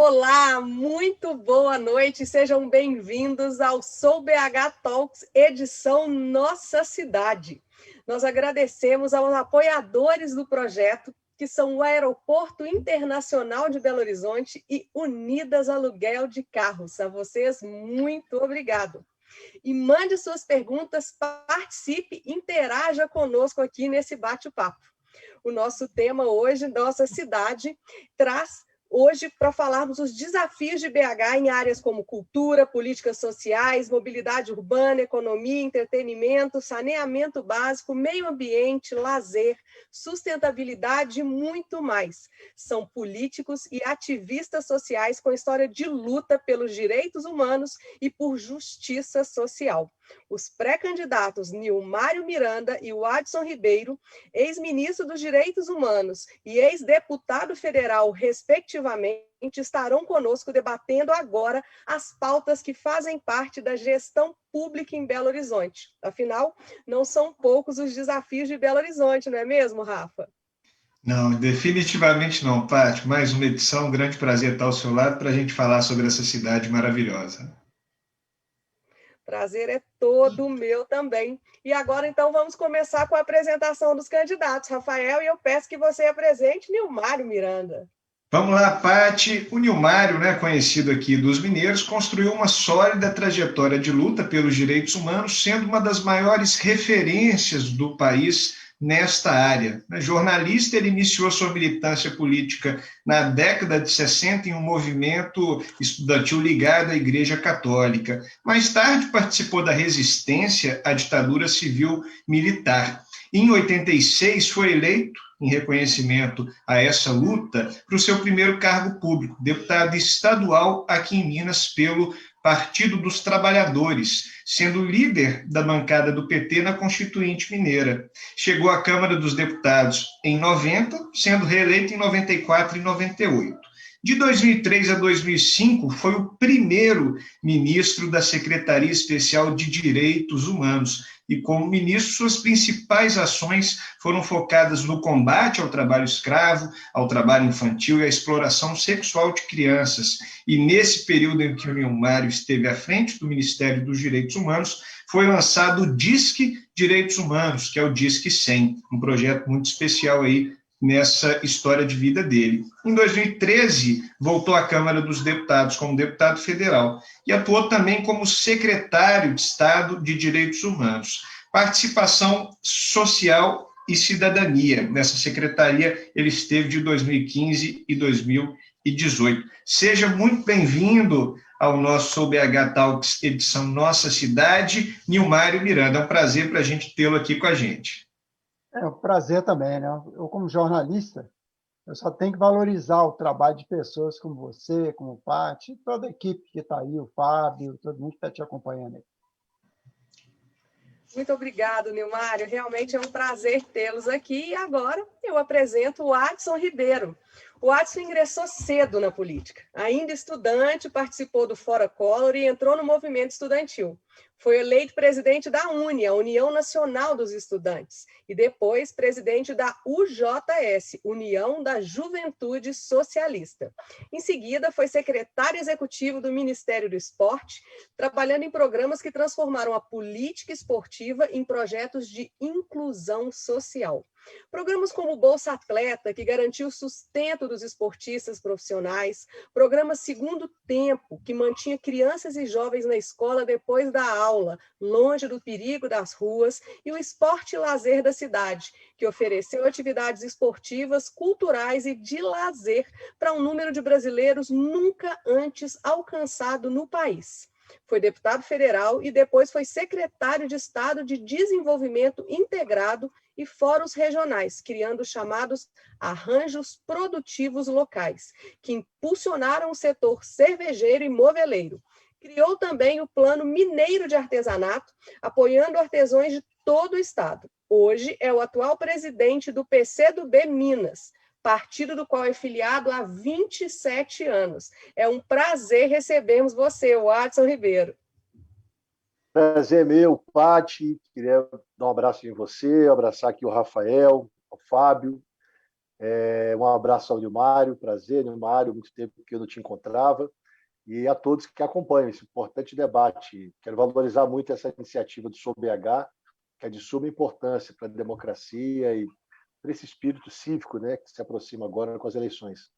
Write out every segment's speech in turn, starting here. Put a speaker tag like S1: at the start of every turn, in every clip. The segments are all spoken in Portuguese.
S1: Olá, muito boa noite, sejam bem-vindos ao Sou BH Talks, edição Nossa Cidade. Nós agradecemos aos apoiadores do projeto, que são o Aeroporto Internacional de Belo Horizonte e Unidas Aluguel de Carros. A vocês, muito obrigado. E mande suas perguntas, participe, interaja conosco aqui nesse bate-papo. O nosso tema hoje, Nossa Cidade, traz hoje para falarmos os desafios de BH em áreas como cultura, políticas sociais, mobilidade urbana, economia, entretenimento, saneamento básico, meio ambiente, lazer, sustentabilidade e muito mais. São políticos e ativistas sociais com história de luta pelos direitos humanos e por justiça social. Os pré-candidatos Nilmário Miranda e Wadson Ribeiro, ex-ministro dos Direitos Humanos e ex-deputado federal, respectivamente, estarão conosco debatendo agora as pautas que fazem parte da gestão pública em Belo Horizonte. Afinal, não são poucos os desafios de Belo Horizonte, não é mesmo, Rafa?
S2: Não, definitivamente não, Paty. Mais uma edição, um grande prazer estar ao seu lado para a gente falar sobre essa cidade maravilhosa.
S1: Prazer é todo meu também. E agora, então, vamos começar com a apresentação dos candidatos, Rafael, e eu peço que você apresente Nilmário Miranda.
S2: Vamos lá, Paty. O Nilmário, conhecido aqui dos mineiros, construiu uma sólida trajetória de luta pelos direitos humanos, sendo uma das maiores referências do país nesta área. Jornalista, ele iniciou sua militância política na década de 60 em um movimento estudantil ligado à Igreja Católica. Mais tarde, participou da resistência à ditadura civil-militar. Em 86, foi eleito, em reconhecimento a essa luta, para o seu primeiro cargo público, deputado estadual aqui em Minas pelo Partido dos Trabalhadores, sendo líder da bancada do PT na Constituinte Mineira. Chegou à Câmara dos Deputados em 90, sendo reeleito em 94 e 98. De 2003 a 2005, foi o primeiro ministro da Secretaria Especial de Direitos Humanos. E, como ministro, suas principais ações foram focadas no combate ao trabalho escravo, ao trabalho infantil e à exploração sexual de crianças. E, nesse período em que o Nilmário esteve à frente do Ministério dos Direitos Humanos, foi lançado o Disque Direitos Humanos, que é o Disque 100, um projeto muito especial aí nessa história de vida dele. Em 2013, voltou à Câmara dos Deputados como deputado federal e atuou também como secretário de Estado de Direitos Humanos. Participação social e cidadania. Nessa secretaria, ele esteve de 2015 e 2018. Seja muito bem-vindo ao nosso Sou BH Talks, edição Nossa Cidade, Nilmário Miranda. É um prazer para a gente tê-lo aqui com a gente.
S3: É um prazer também, né? Eu, como jornalista, eu só tenho que valorizar o trabalho de pessoas como você, como o Paty, toda a equipe que está aí, o Fábio, todo mundo que está te acompanhando aí.
S1: Muito obrigado, Nilmário. Realmente é um prazer tê-los aqui. E agora eu apresento o Wadson Ribeiro. O Wadson ingressou cedo na política. Ainda estudante, participou do Fora Collor e entrou no movimento estudantil. Foi eleito presidente da UNE, a União Nacional dos Estudantes, e depois presidente da UJS, União da Juventude Socialista. Em seguida, foi secretário executivo do Ministério do Esporte, trabalhando em programas que transformaram a política esportiva em projetos de inclusão social. Programas como o Bolsa Atleta, que garantiu o sustento dos esportistas profissionais, programa Segundo Tempo, que mantinha crianças e jovens na escola depois da aula, longe do perigo das ruas, e o Esporte e Lazer da cidade, que ofereceu atividades esportivas, culturais e de lazer para um número de brasileiros nunca antes alcançado no país. Foi deputado federal e depois foi secretário de Estado de Desenvolvimento Integrado e fóruns regionais, criando os chamados arranjos produtivos locais, que impulsionaram o setor cervejeiro e moveleiro. Criou também o Plano Mineiro de Artesanato, apoiando artesãos de todo o estado. Hoje é o atual presidente do PCdoB Minas, partido do qual é filiado há 27 anos. É um prazer recebermos você, Wadson Ribeiro.
S4: Prazer meu, Paty. Queria dar um abraço em você, abraçar aqui o Rafael, o Fábio. Um abraço ao Nilmário, prazer, Nilmário, muito tempo que eu não te encontrava, e a todos que acompanham esse importante debate. Quero valorizar muito essa iniciativa do SouBH, que é de suma importância para a democracia e para esse espírito cívico, né, que se aproxima agora com as eleições.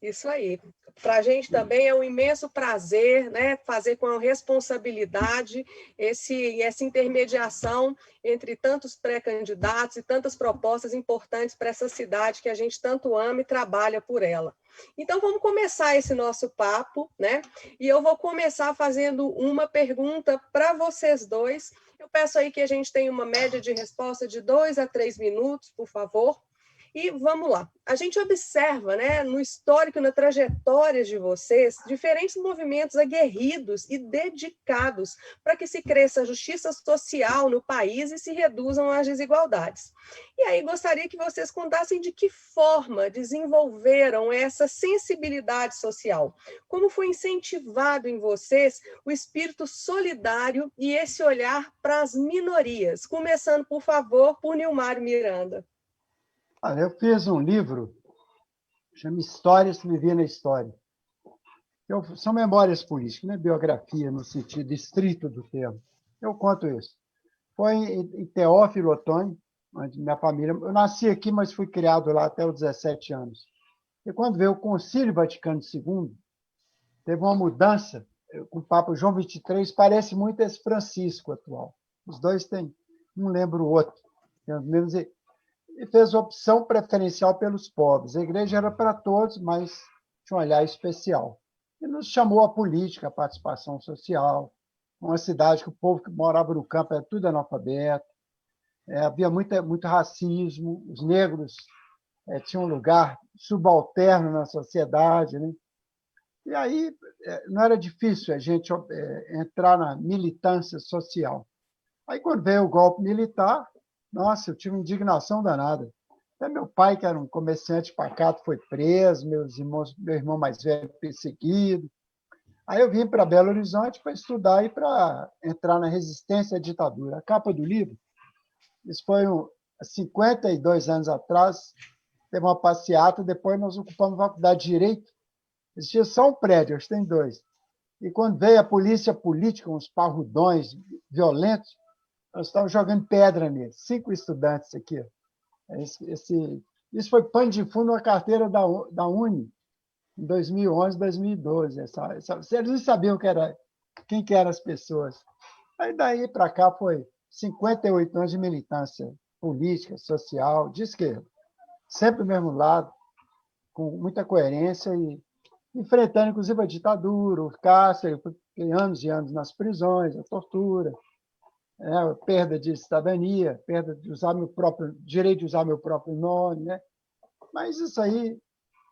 S1: Isso aí. Para a gente também é um imenso prazer, né, fazer com responsabilidade essa intermediação entre tantos pré-candidatos e tantas propostas importantes para essa cidade que a gente tanto ama e trabalha por ela. Então, vamos começar esse nosso papo, né? E eu vou começar fazendo uma pergunta para vocês dois. Eu peço aí que a gente tenha uma média de resposta de 2 a 3 minutos, por favor. E vamos lá. A gente observa, né, no histórico, na trajetória de vocês, diferentes movimentos aguerridos e dedicados para que se cresça a justiça social no país e se reduzam as desigualdades. E aí gostaria que vocês contassem de que forma desenvolveram essa sensibilidade social, como foi incentivado em vocês o espírito solidário e esse olhar para as minorias, começando, por favor, por Nilmário Miranda.
S3: Olha, eu fiz um livro, chama Histórias que Vivia na História. São memórias políticas, não é biografia no sentido estrito do termo. Eu conto isso. Foi em Teófilo Otoni, onde minha família... Eu nasci aqui, mas fui criado lá até os 17 anos. E quando veio o Concílio Vaticano II, teve uma mudança com o Papa João XXIII, parece muito esse Francisco atual. Os dois têm, um lembra o outro. E fez opção preferencial pelos pobres. A igreja era para todos, mas tinha um olhar especial. E nos chamou a política, a participação social, uma cidade que o povo que morava no campo era tudo analfabeto, havia muito racismo, os negros tinham um lugar subalterno na sociedade, né? E aí não era difícil a gente entrar na militância social. Aí, quando veio o golpe militar, nossa, eu tive uma indignação danada. Até meu pai, que era um comerciante pacato, foi preso, meu irmão mais velho perseguido. Aí eu vim para Belo Horizonte para estudar e para entrar na resistência à ditadura. A capa do livro, isso foi há 52 anos atrás, teve uma passeata, depois nós ocupamos a Faculdade de Direito. Existia só um prédio, hoje tem dois. E quando veio a polícia política, uns parrudões violentos, nós estávamos jogando pedra neles, 5 estudantes aqui. Isso foi pano de fundo na carteira da Uni, em 2011, 2012. Eles não sabiam quem que eram as pessoas. Aí daí para cá foi 58 anos de militância política, social, de esquerda. Sempre do mesmo lado, com muita coerência e enfrentando, inclusive, a ditadura, o cárcere, anos e anos nas prisões, a tortura, perda de cidadania, perda de usar direito de usar meu próprio nome, né? Mas isso aí,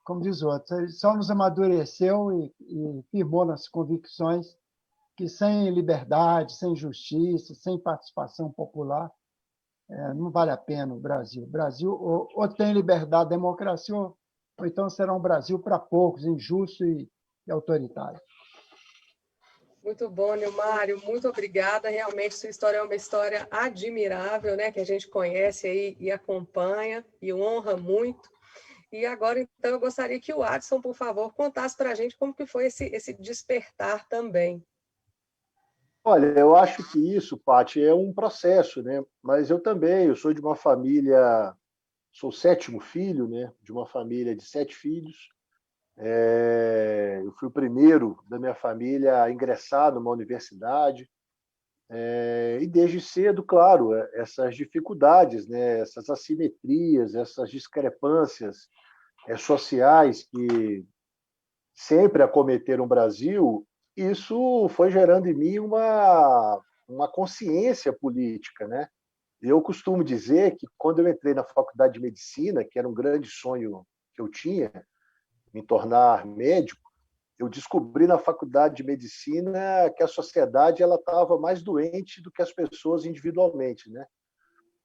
S3: como diz o outro, só nos amadureceu e firmou nas convicções que sem liberdade, sem justiça, sem participação popular, não vale a pena o Brasil. O Brasil ou tem liberdade, democracia, ou então será um Brasil para poucos, injusto e autoritário.
S1: Muito bom, Nilmário, muito obrigada. Realmente, sua história é uma história admirável, né? Que a gente conhece aí e acompanha e honra muito. E agora, então, eu gostaria que o Adson, por favor, contasse para a gente como que foi esse despertar também.
S4: Olha, eu acho que isso, Paty, é um processo, né? Mas eu sou de uma família, sou o 7º filho, né? De uma família de 7 filhos. Eu fui o primeiro da minha família a ingressar numa universidade. E desde cedo, claro, essas dificuldades, né? Essas assimetrias, essas discrepâncias sociais que sempre acometeram o Brasil, isso foi gerando em mim uma consciência política, né? Eu costumo dizer que quando eu entrei na faculdade de medicina, que era um grande sonho que eu tinha, me tornar médico, eu descobri na faculdade de medicina que a sociedade ela estava mais doente do que as pessoas individualmente, né?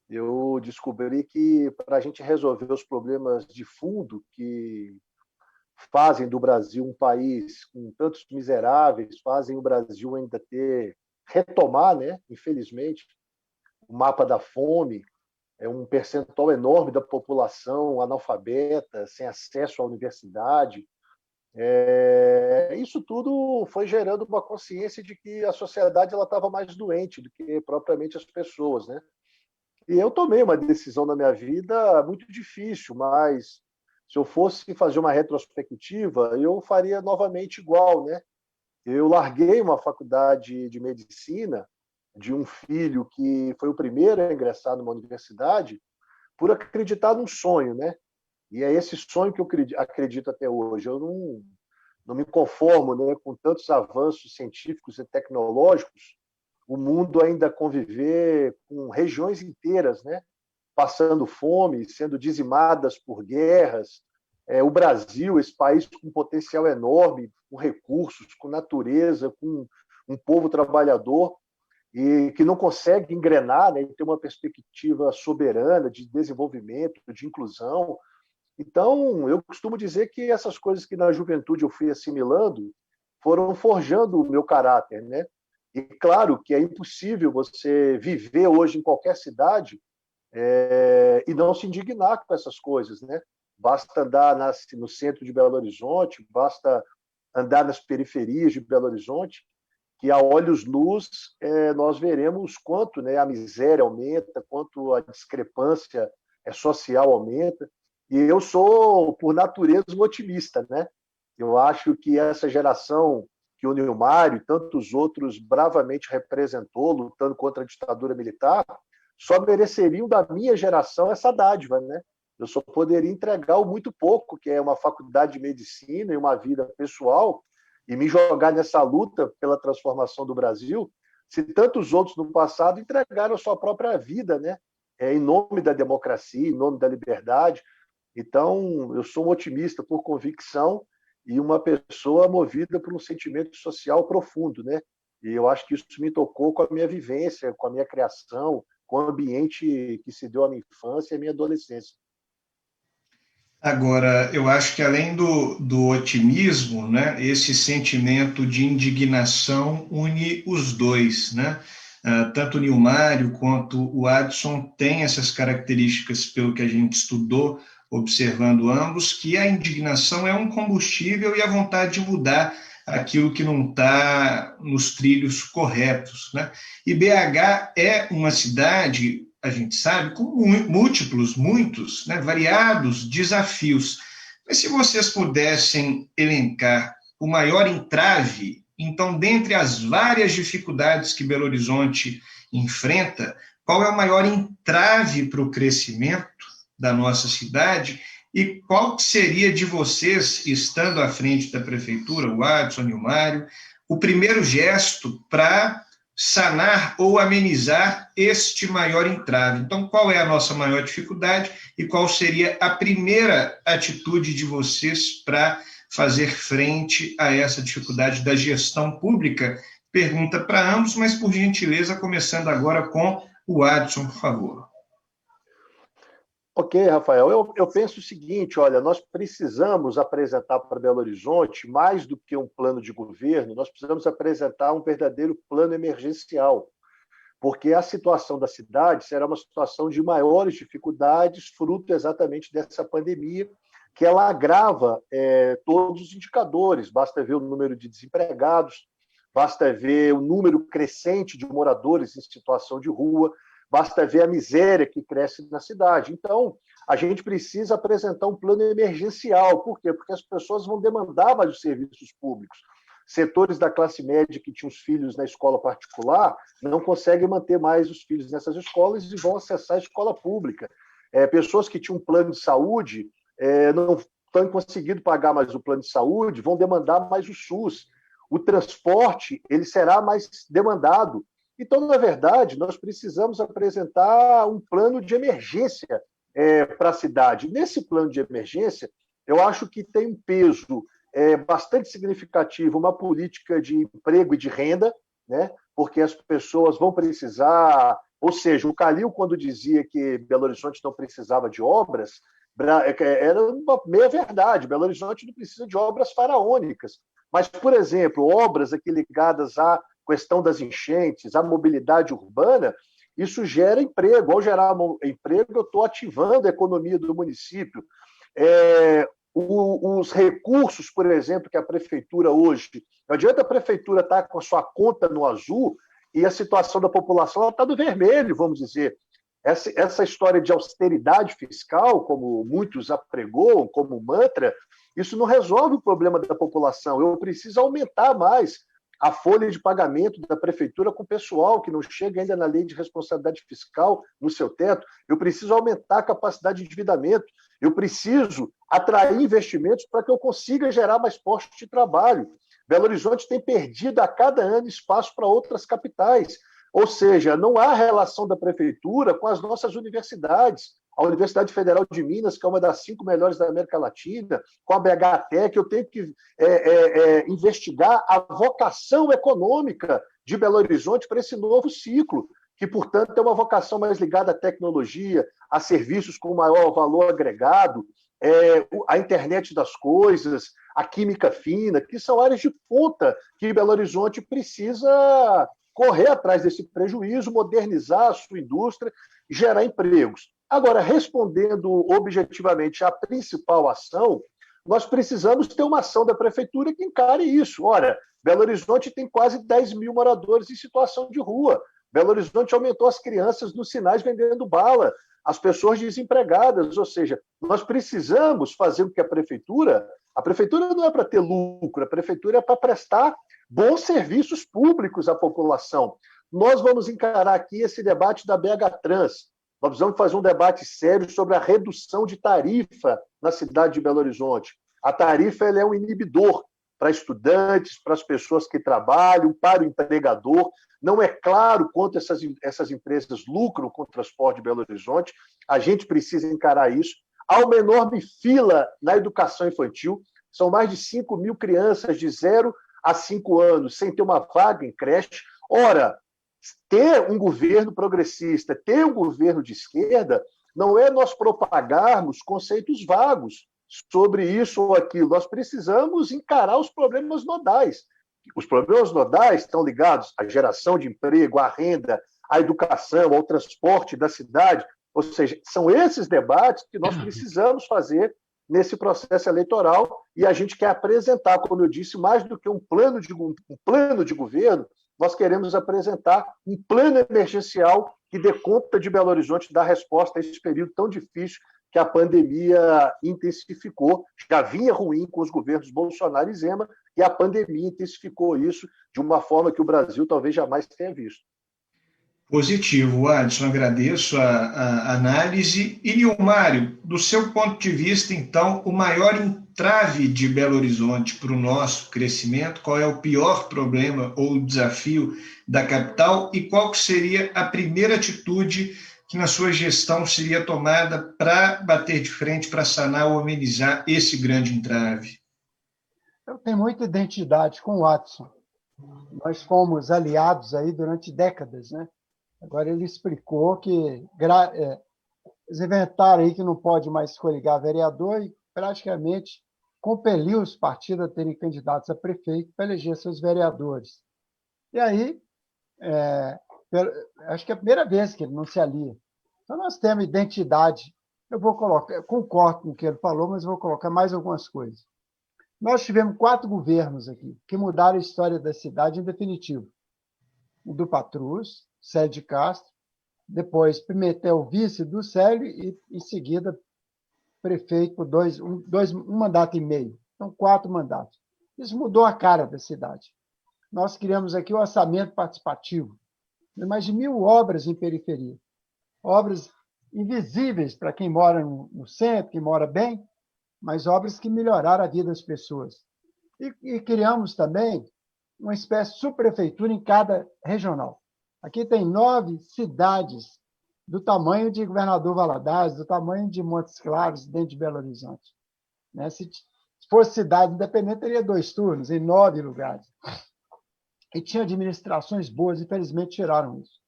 S4: Eu descobri que para a gente resolver os problemas de fundo que fazem do Brasil um país com tantos miseráveis, fazem o Brasil ainda retomar, né? Infelizmente, o mapa da fome, é um percentual enorme da população analfabeta, sem acesso à universidade. Isso tudo foi gerando uma consciência de que a sociedade estava mais doente do que propriamente as pessoas, né? E eu tomei uma decisão na minha vida muito difícil, mas se eu fosse fazer uma retrospectiva, eu faria novamente igual, né? Eu larguei uma faculdade de medicina de um filho que foi o primeiro a ingressar numa universidade por acreditar num sonho, né? E é esse sonho que eu acredito até hoje. Eu não me conformo, né, com tantos avanços científicos e tecnológicos, o mundo ainda conviver com regiões inteiras, né, passando fome, sendo dizimadas por guerras. O Brasil, esse país com um potencial enorme, com recursos, com natureza, com um povo trabalhador, e que não consegue engrenar, né, e ter uma perspectiva soberana de desenvolvimento, de inclusão. Então, eu costumo dizer que essas coisas que na juventude eu fui assimilando foram forjando o meu caráter, né? E claro que é impossível você viver hoje em qualquer cidade e não se indignar com essas coisas, né? Basta andar no centro de Belo Horizonte, basta andar nas periferias de Belo Horizonte, que a olhos nus nós veremos quanto, né, a miséria aumenta, quanto a discrepância social aumenta. E eu sou, por natureza, um otimista, né? Eu acho que essa geração que o Nilmário e tantos outros bravamente representou, lutando contra a ditadura militar, só mereceriam da minha geração essa dádiva, né? Eu só poderia entregar o muito pouco, que é uma faculdade de medicina e uma vida pessoal, e me jogar nessa luta pela transformação do Brasil, se tantos outros no passado entregaram a sua própria vida, né? Em nome da democracia, em nome da liberdade. Então, eu sou um otimista por convicção e uma pessoa movida por um sentimento social profundo, né? E eu acho que isso me tocou com a minha vivência, com a minha criação, com o ambiente que se deu à minha infância e à minha adolescência.
S2: Agora, eu acho que além do otimismo, né, esse sentimento de indignação une os dois, né? Tanto o Nilmário quanto o Adson têm essas características, pelo que a gente estudou, observando ambos, que a indignação é um combustível e a vontade de mudar aquilo que não está nos trilhos corretos, né? E BH é uma cidade, a gente sabe, com muitos, né, variados desafios. Mas se vocês pudessem elencar o maior entrave, então, dentre as várias dificuldades que Belo Horizonte enfrenta, qual é o maior entrave para o crescimento da nossa cidade e qual seria de vocês, estando à frente da prefeitura, o Adson e o Mário, o primeiro gesto para sanar ou amenizar este maior entrave? Então, qual é a nossa maior dificuldade e qual seria a primeira atitude de vocês para fazer frente a essa dificuldade da gestão pública? Pergunta para ambos, mas por gentileza, começando agora com o Adson, por favor.
S4: Ok, Rafael, eu penso o seguinte, olha, nós precisamos apresentar para Belo Horizonte, mais do que um plano de governo, nós precisamos apresentar um verdadeiro plano emergencial, porque a situação da cidade será uma situação de maiores dificuldades, fruto exatamente dessa pandemia, que ela agrava todos os indicadores, basta ver o número de desempregados, basta ver o número crescente de moradores em situação de rua, basta ver a miséria que cresce na cidade. Então, a gente precisa apresentar um plano emergencial. Por quê? Porque as pessoas vão demandar mais os serviços públicos. Setores da classe média que tinham os filhos na escola particular não conseguem manter mais os filhos nessas escolas e vão acessar a escola pública. Pessoas que tinham um plano de saúde não estão conseguindo pagar mais o plano de saúde, vão demandar mais o SUS. O transporte ele será mais demandado. Então, na verdade, nós precisamos apresentar um plano de emergência para a cidade. Nesse plano de emergência, eu acho que tem um peso bastante significativo uma política de emprego e de renda, né? Porque as pessoas vão precisar... Ou seja, o Calil, quando dizia que Belo Horizonte não precisava de obras, era uma meia verdade. Belo Horizonte não precisa de obras faraônicas. Mas, por exemplo, obras aqui ligadas à questão das enchentes, a mobilidade urbana, isso gera emprego. Ao gerar emprego, eu estou ativando a economia do município. Os recursos, por exemplo, que a prefeitura hoje... Não adianta a prefeitura estar com a sua conta no azul e a situação da população está no vermelho, vamos dizer. Essa história de austeridade fiscal, como muitos apregoam, como mantra, isso não resolve o problema da população. Eu preciso aumentar mais a folha de pagamento da prefeitura com o pessoal que não chega ainda na lei de responsabilidade fiscal no seu teto. Eu preciso aumentar a capacidade de endividamento. Eu preciso atrair investimentos para que eu consiga gerar mais postos de trabalho. Belo Horizonte tem perdido a cada ano espaço para outras capitais. Ou seja, não há relação da prefeitura com as nossas universidades. A Universidade Federal de Minas, que é uma das 5 melhores da América Latina, com a BHTEC, eu tenho que investigar a vocação econômica de Belo Horizonte para esse novo ciclo, que, portanto, tem uma vocação mais ligada à tecnologia, a serviços com maior valor agregado, a internet das coisas, a química fina, que são áreas de ponta que Belo Horizonte precisa correr atrás desse prejuízo, modernizar a sua indústria e gerar empregos. Agora, respondendo objetivamente à principal ação, nós precisamos ter uma ação da prefeitura que encare isso. Ora, Belo Horizonte tem quase 10 mil moradores em situação de rua. Belo Horizonte aumentou as crianças nos sinais vendendo bala, as pessoas desempregadas. Ou seja, nós precisamos fazer com que a prefeitura não é para ter lucro, a prefeitura é para prestar bons serviços públicos à população. Nós vamos encarar aqui esse debate da BH Trans. Nós precisamos fazer um debate sério sobre a redução de tarifa na cidade de Belo Horizonte. A tarifa ela é um inibidor para estudantes, para as pessoas que trabalham, para o empregador. Não é claro quanto essas empresas lucram com o transporte de Belo Horizonte. A gente precisa encarar isso. Há uma enorme fila na educação infantil. São mais de 5 mil crianças de 0 a 5 anos sem ter uma vaga em creche. Ora, ter um governo progressista, ter um governo de esquerda, não é nós propagarmos conceitos vagos sobre isso ou aquilo. Nós precisamos encarar os problemas nodais. Os problemas nodais estão ligados à geração de emprego, à renda, à educação, ao transporte da cidade. Ou seja, são esses debates que nós precisamos fazer nesse processo eleitoral e a gente quer apresentar, como eu disse, mais do que um plano de governo, nós queremos apresentar um plano emergencial que dê conta de Belo Horizonte dar resposta a esse período tão difícil que a pandemia intensificou. Já vinha ruim com os governos Bolsonaro e Zema, e a pandemia intensificou isso de uma forma que o Brasil talvez jamais tenha visto.
S2: Positivo, Adson, agradeço a análise. E, Nilmário, do seu ponto de vista, então, o maior entrave de Belo Horizonte para o nosso crescimento, qual é o pior problema ou desafio da capital e qual que seria a primeira atitude que na sua gestão seria tomada para bater de frente, para sanar ou amenizar esse grande entrave?
S3: Eu tenho muita identidade com o Adson. Nós fomos aliados aí durante décadas, né? Agora ele explicou que eles inventaram aí que não pode mais coligar vereador e praticamente compeliu os partidos a terem candidatos a prefeito para eleger seus vereadores. E aí, acho que é a primeira vez que ele não se alia. Então, nós temos identidade. Eu concordo com o que ele falou, mas vou colocar mais algumas coisas. Nós tivemos 4 governos aqui que mudaram a história da cidade em definitivo. O do Patrus, Célio de Castro, depois Pimentel, vice do Célio, e em seguida prefeito por um mandato e meio. Então, 4 mandatos. Isso mudou a cara da cidade. Nós criamos aqui o orçamento participativo. Mais de 1.000 obras em periferia. Obras invisíveis para quem mora no centro, quem mora bem, mas obras que melhoraram a vida das pessoas. E criamos também uma espécie de subprefeitura em cada regional. Aqui tem 9 cidades do tamanho de Governador Valadares, do tamanho de Montes Claros, dentro de Belo Horizonte. Se fosse cidade independente, teria 2 turnos, em 9 lugares. E tinha administrações boas, infelizmente tiraram isso.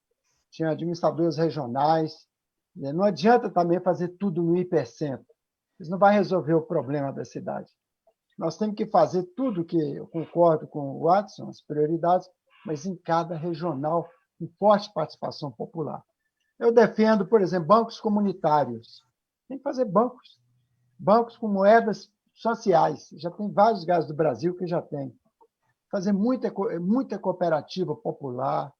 S3: Tinha administradores regionais. Não adianta também fazer tudo no hipercentro. Isso não vai resolver o problema da cidade. Nós temos que fazer tudo que eu concordo com o Watson, as prioridades, mas em cada regional, com forte participação popular. Eu defendo, por exemplo, bancos comunitários. Tem que fazer bancos com moedas sociais. Já tem vários lugares do Brasil que já tem. Fazer muita cooperativa popular,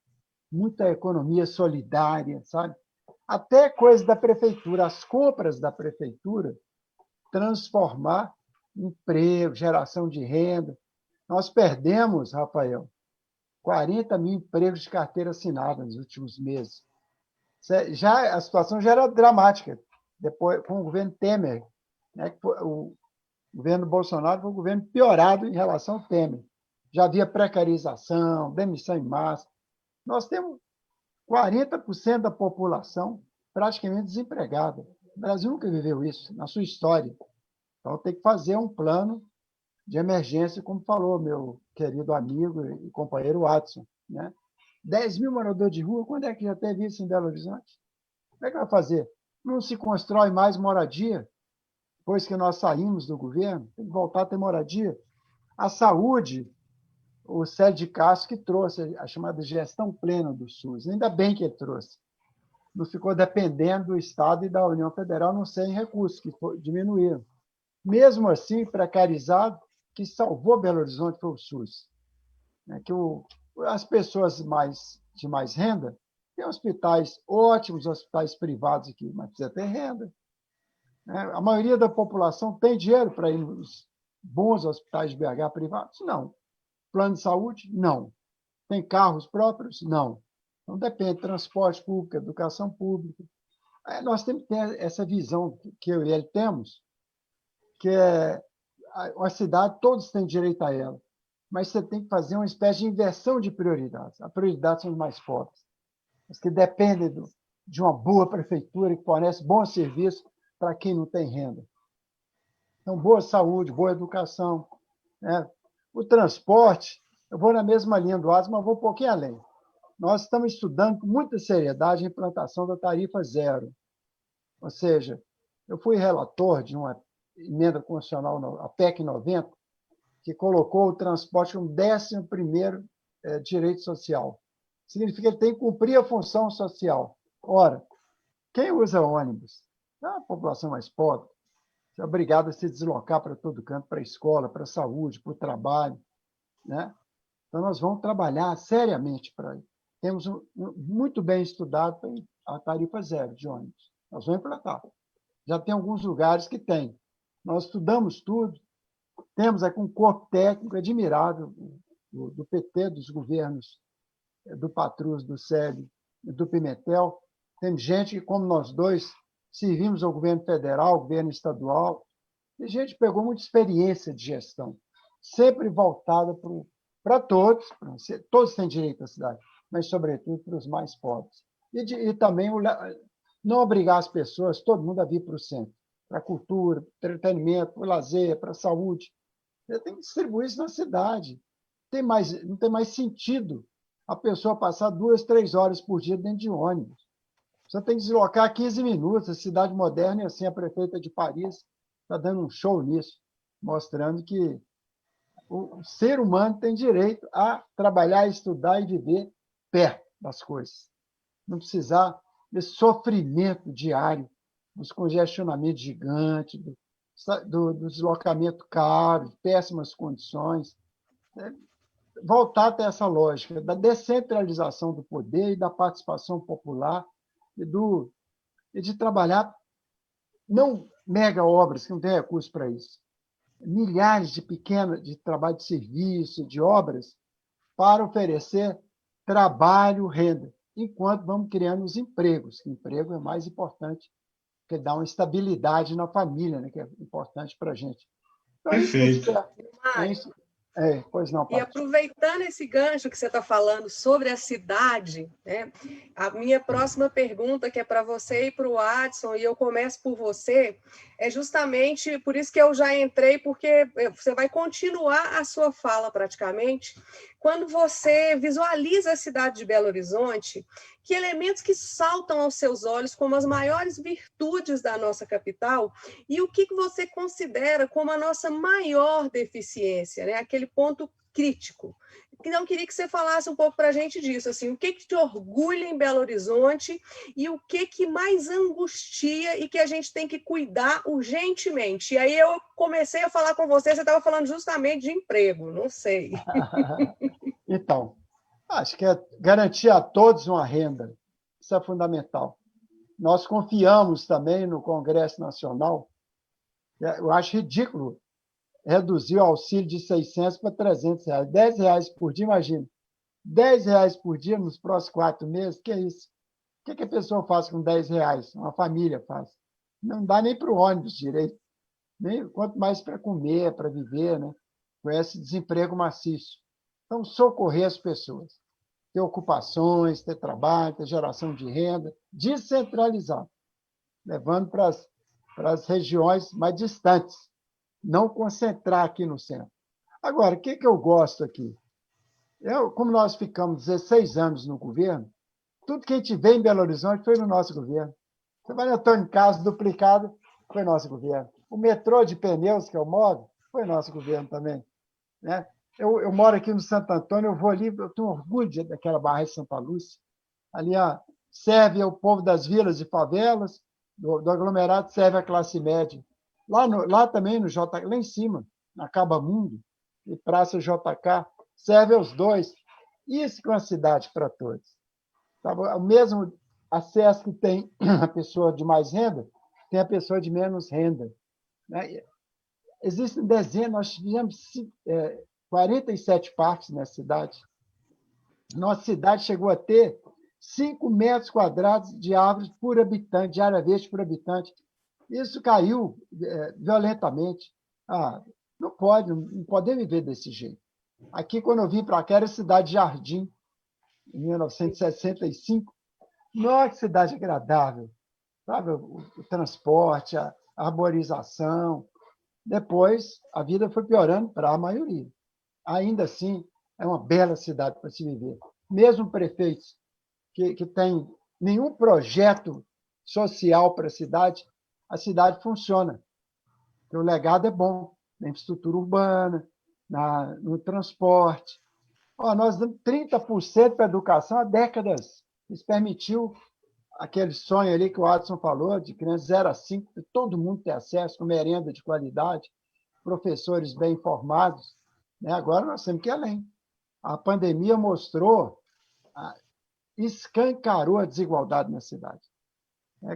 S3: muita economia solidária, sabe? Até coisa da prefeitura, as compras da prefeitura, transformar em emprego, geração de renda. Nós perdemos, Rafael, 40 mil empregos de carteira assinada nos últimos meses. A situação já era dramática, depois, com o governo Temer, né? O governo Bolsonaro foi um governo piorado em relação ao Temer. Já havia precarização, demissão em massa. Nós temos 40% da população praticamente desempregada. O Brasil nunca viveu isso na sua história. Então, tem que fazer um plano de emergência, como falou meu querido amigo e companheiro Watson, né? 10 mil moradores de rua, quando é que já teve isso em Belo Horizonte? Como é que vai fazer? Não se constrói mais moradia, depois que nós saímos do governo, tem que voltar a ter moradia. A saúde, o Sérgio de Castro que trouxe a chamada gestão plena do SUS, ainda bem que ele trouxe. Não ficou dependendo do Estado e da União Federal, não sem recursos, que diminuíram. Mesmo assim, precarizado, que salvou Belo Horizonte foi o SUS. Que as pessoas de mais renda têm hospitais ótimos, hospitais privados aqui, mas precisa ter renda. A maioria da população tem dinheiro para ir nos bons hospitais de BH privados? Não. Plano de saúde? Não. Tem carros próprios? Não. Então, depende de transporte público, educação pública. Nós temos que ter essa visão que eu e ele temos, que é a cidade, todos têm direito a ela, mas você tem que fazer uma espécie de inversão de prioridades. A prioridade são os mais pobres, os que dependem de uma boa prefeitura que fornece bons serviços para quem não tem renda. Então, boa saúde, boa educação, né? O transporte, eu vou na mesma linha do Watson, mas vou um pouquinho além. Nós estamos estudando com muita seriedade a implantação da tarifa zero. Ou seja, eu fui relator de uma emenda constitucional, a PEC 90, que colocou o transporte como 11º direito social. Significa que ele tem que cumprir a função social. Ora, quem usa ônibus? É a população mais pobre. É obrigado a se deslocar para todo canto, para a escola, para a saúde, para o trabalho, né? Então, nós vamos trabalhar seriamente para isso. Temos muito bem estudado a tarifa zero de ônibus. Nós vamos implantar. Já tem alguns lugares que tem. Nós estudamos tudo. Temos aqui um corpo técnico admirável do PT, dos governos do Patrus, do SEB e do Pimentel. Tem gente que, como nós dois, servimos ao governo federal, ao governo estadual. E a gente pegou muita experiência de gestão, sempre voltada para todos. Todos têm direito à cidade, mas, sobretudo, para os mais pobres. E também não obrigar as pessoas, todo mundo, a vir para o centro, para a cultura, para o entretenimento, para o lazer, para a saúde. Você tem que distribuir isso na cidade. Não tem mais sentido a pessoa passar 2, 3 horas por dia dentro de ônibus. Você tem que deslocar 15 minutos. A cidade moderna, e assim a prefeita de Paris está dando um show nisso, mostrando que o ser humano tem direito a trabalhar, estudar e viver perto das coisas. Não precisar desse sofrimento diário, dos congestionamentos gigantes, do deslocamento caro, de péssimas condições. Voltar a ter essa lógica da descentralização do poder e da participação popular e de trabalhar não mega obras, que não tem recurso para isso, milhares de trabalho de serviço, de obras, para oferecer trabalho, renda, enquanto vamos criando os empregos, que emprego é mais importante, porque dá uma estabilidade na família, né, que é importante para a gente. Então,
S2: Perfeito.
S3: Pois não,
S1: e aproveitando esse gancho que você está falando sobre a cidade, né, a minha próxima pergunta, que é para você e para o Watson, e eu começo por você, é justamente por isso que eu já entrei, porque você vai continuar a sua fala praticamente. Quando você visualiza a cidade de Belo Horizonte, que elementos que saltam aos seus olhos como as maiores virtudes da nossa capital e o que você considera como a nossa maior deficiência, né? Aquele ponto crítico. Então, queria que você falasse um pouco para a gente disso, assim, o que te orgulha em Belo Horizonte e o que mais angustia e que a gente tem que cuidar urgentemente. E aí eu comecei a falar com você estava falando justamente de emprego, não sei.
S3: Então, acho que é garantir a todos uma renda. Isso é fundamental. Nós confiamos também no Congresso Nacional. Eu acho ridículo reduzir o auxílio de 600 para 300 reais. 10 reais por dia, imagina. 10 reais por dia nos próximos 4 meses, que é isso? O que a pessoa faz com 10 reais? Uma família faz. Não dá nem para o ônibus direito, nem, quanto mais para comer, para viver, né? Com esse desemprego maciço. Então, socorrer as pessoas. Ter ocupações, ter trabalho, ter geração de renda, descentralizar, levando para as regiões mais distantes, não concentrar aqui no centro. Agora, o que eu gosto aqui? Como nós ficamos 16 anos no governo, tudo que a gente vê em Belo Horizonte foi no nosso governo. Você vai no Antônio Carlos duplicado, foi nosso governo. O metrô de pneus, que eu moro, foi nosso governo também. Né? Eu moro aqui no Santo Antônio, eu vou ali, eu tenho orgulho daquela barra de Santa Lúcia. Ali serve ao povo das vilas e favelas, do aglomerado serve à classe média. Lá também, no JK, lá em cima, na Caba Mundo e Praça JK, serve aos dois. Isso que é uma cidade para todos. O mesmo acesso que tem a pessoa de mais renda, tem a pessoa de menos renda. Existem dezenas, nós tivemos 47 parques na cidade. Nossa cidade chegou a ter 5 metros quadrados de árvores por habitante, de área verde por habitante. Isso caiu violentamente. Não pode viver desse jeito. Aqui, quando eu vim para cá, era cidade jardim, em 1965. Nossa, que cidade agradável. Sabe? O transporte, a arborização. Depois, a vida foi piorando para a maioria. Ainda assim, é uma bela cidade para se viver. Mesmo prefeitos que têm nenhum projeto social para a cidade funciona. Porque o legado é bom na infraestrutura urbana, no transporte. Nós damos 30% para a educação há décadas. Isso permitiu aquele sonho ali que o Adson falou, de crianças 0 a 5, todo mundo ter acesso, com merenda de qualidade, professores bem formados. Né? Agora nós temos que ir além. A pandemia mostrou, escancarou a desigualdade na cidade.